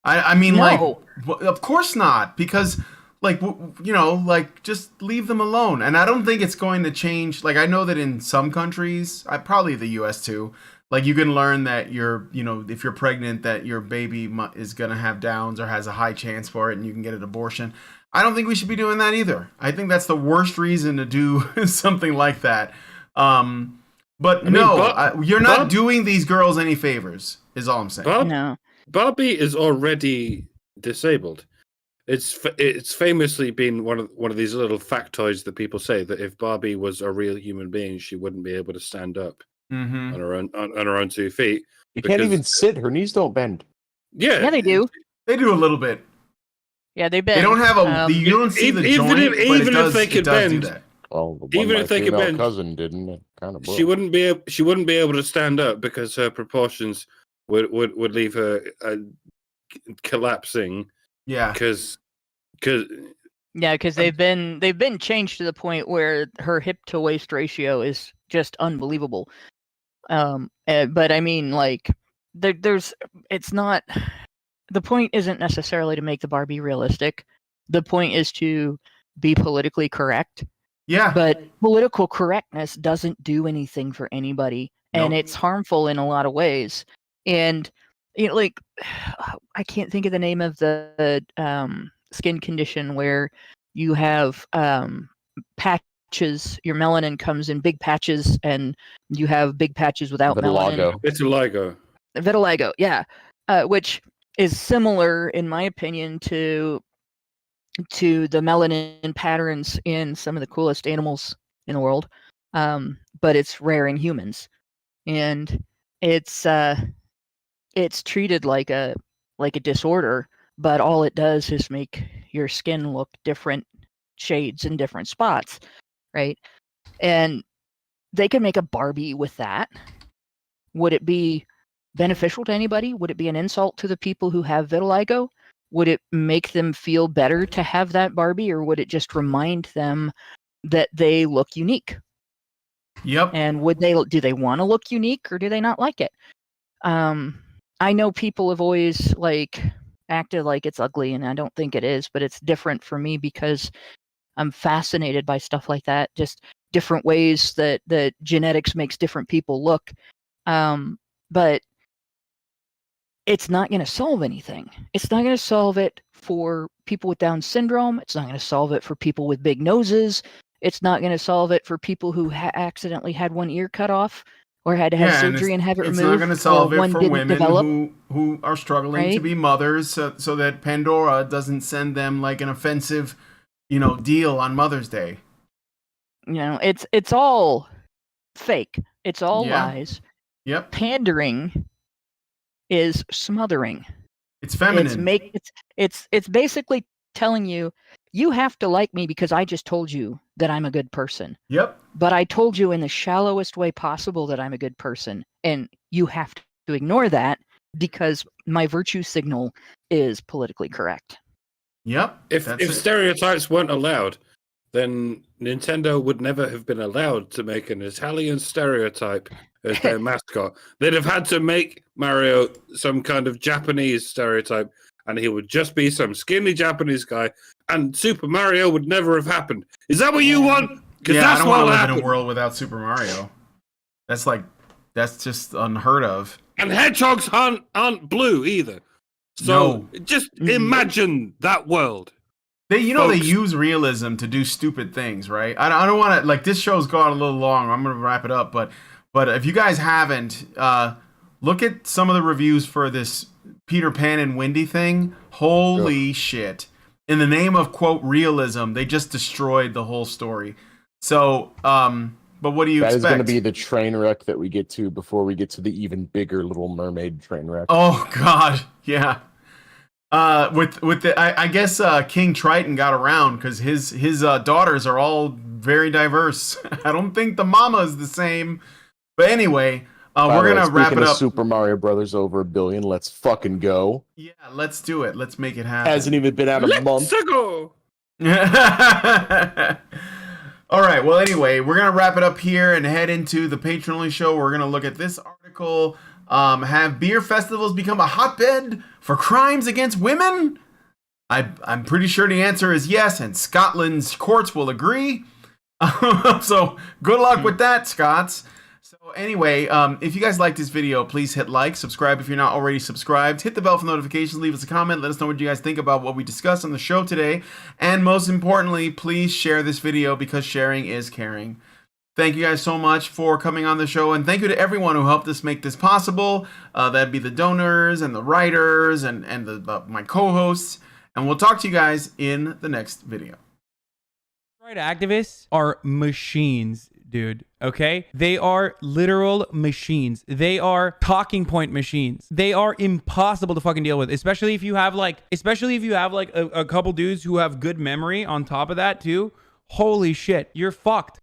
Speaker 1: I mean,
Speaker 3: No.
Speaker 1: of course not, because, like, like, just leave them alone. And I don't think it's going to change. Like, I know that in some countries, probably the U.S. too, like, you can learn that if you're pregnant, that your baby is going to have Downs or has a high chance for it, and you can get an abortion. I don't think we should be doing that either. I think that's the worst reason to do something like that. But you're not doing these girls any favors, is all I'm saying.
Speaker 3: No.
Speaker 4: Barbie is already disabled. It's famously been one of these little factoids that people say that if Barbie was a real human being, she wouldn't be able to stand up on her own 2 feet.
Speaker 2: You can't even sit. Her knees don't bend.
Speaker 3: Yeah, they do.
Speaker 1: They do a little bit.
Speaker 3: Yeah, they bend.
Speaker 1: They don't have you don't see the joint, but it does,
Speaker 4: if they could
Speaker 1: do
Speaker 4: bend,
Speaker 1: that.
Speaker 2: Well, the one
Speaker 4: even
Speaker 2: my
Speaker 4: if they could
Speaker 2: female
Speaker 4: bend,
Speaker 2: cousin didn't. It kind of
Speaker 4: she wouldn't be able to stand up because her proportions would leave her collapsing.
Speaker 1: Yeah,
Speaker 4: because
Speaker 3: they've been changed to the point where her hip to waist ratio is just unbelievable. But I mean, like, it's not. The point isn't necessarily to make the Barbie realistic. The point is to be politically correct.
Speaker 1: Yeah.
Speaker 3: But political correctness doesn't do anything for anybody, and it's harmful in a lot of ways. And like, I can't think of the name of the skin condition where you have patches. Your melanin comes in big patches, and you have big patches without melanin. Vitiligo, yeah, which is similar, in my opinion, to the melanin patterns in some of the coolest animals in the world, but it's rare in humans, and it's treated like a disorder, but all it does is make your skin look different shades in different spots, right? And they can make a Barbie with that. Would it be beneficial to anybody? Would it be an insult to the people who have vitiligo? Would it make them feel better to have that Barbie, or would it just remind them that they look unique?
Speaker 1: Yep.
Speaker 3: And do they want to look unique, or do they not like it? I know people have always acted like it's ugly, and I don't think it is, but it's different for me because I'm fascinated by stuff like that. Just different ways that genetics makes different people look. But it's not going to solve anything. It's not going to solve it for people with Down syndrome. It's not going to solve it for people with big noses. It's not going to solve it for people who accidentally had one ear cut off or had to have surgery and have it removed.
Speaker 1: It's not going to solve it for women who are struggling to be mothers, so that Pandora doesn't send them like an offensive, deal on Mother's Day.
Speaker 3: It's all fake. It's all lies.
Speaker 1: Yep.
Speaker 3: Pandering is smothering.
Speaker 1: It's feminine.
Speaker 3: It's basically telling you have to like me because I just told you that I'm a good person.
Speaker 1: Yep.
Speaker 3: But I told you in the shallowest way possible that I'm a good person, and you have to ignore that because my virtue signal is politically correct.
Speaker 1: Yep.
Speaker 4: If
Speaker 1: that's it.
Speaker 4: stereotypes weren't allowed, then Nintendo would never have been allowed to make an Italian stereotype as their mascot. They'd have had to make Mario some kind of Japanese stereotype, and he would just be some skinny Japanese guy, and Super Mario would never have happened. Is that what you want? Because
Speaker 1: Yeah, I
Speaker 4: that's
Speaker 1: don't
Speaker 4: what
Speaker 1: want to live
Speaker 4: happened.
Speaker 1: in a world without Super Mario. That's just unheard of.
Speaker 4: And hedgehogs aren't blue either. So just imagine that world.
Speaker 1: They
Speaker 4: Folks.
Speaker 1: use realism to do stupid things, right? I don't want to, like, this show's gone a little long. I'm gonna wrap it up, but if you guys haven't, look at some of the reviews for this Peter Pan and Wendy thing. Holy shit! In the name of quote realism, they just destroyed the whole story. So, but what do you
Speaker 2: That
Speaker 1: expect?
Speaker 2: is going to be the train wreck that we get to before we get to the even bigger Little Mermaid train wreck.
Speaker 1: Oh God, yeah. With the I guess King Triton got around because his daughters are all very diverse. I don't think the mama is the same, but anyway, we're gonna wrap it up.
Speaker 2: Super Mario Brothers over $1 billion. Let's fucking go.
Speaker 1: Yeah, let's do it. Let's make it happen.
Speaker 2: Hasn't even been out a month.
Speaker 4: Let's go.
Speaker 1: All right. Well, anyway, we're gonna wrap it up here and head into the Patron only show. We're gonna look at this article. Have beer festivals become a hotbed for crimes against women? I'm pretty sure the answer is yes, and Scotland's courts will agree. So good luck with that, Scots. So anyway, if you guys like this video, please hit like, subscribe if you're not already subscribed, hit the bell for notifications, leave us a comment, let us know what you guys think about what we discussed on the show today, and most importantly, please share this video because sharing is caring. Thank you guys so much for coming on the show, and thank you to everyone who helped us make this possible. That'd be the donors and the writers and my co-hosts, and we'll talk to you guys in the next video.
Speaker 6: Right, activists are machines, dude. Okay, they are literal machines. They are talking point machines. They are impossible to fucking deal with, especially if you have like a couple dudes who have good memory on top of that too. Holy shit, you're fucked.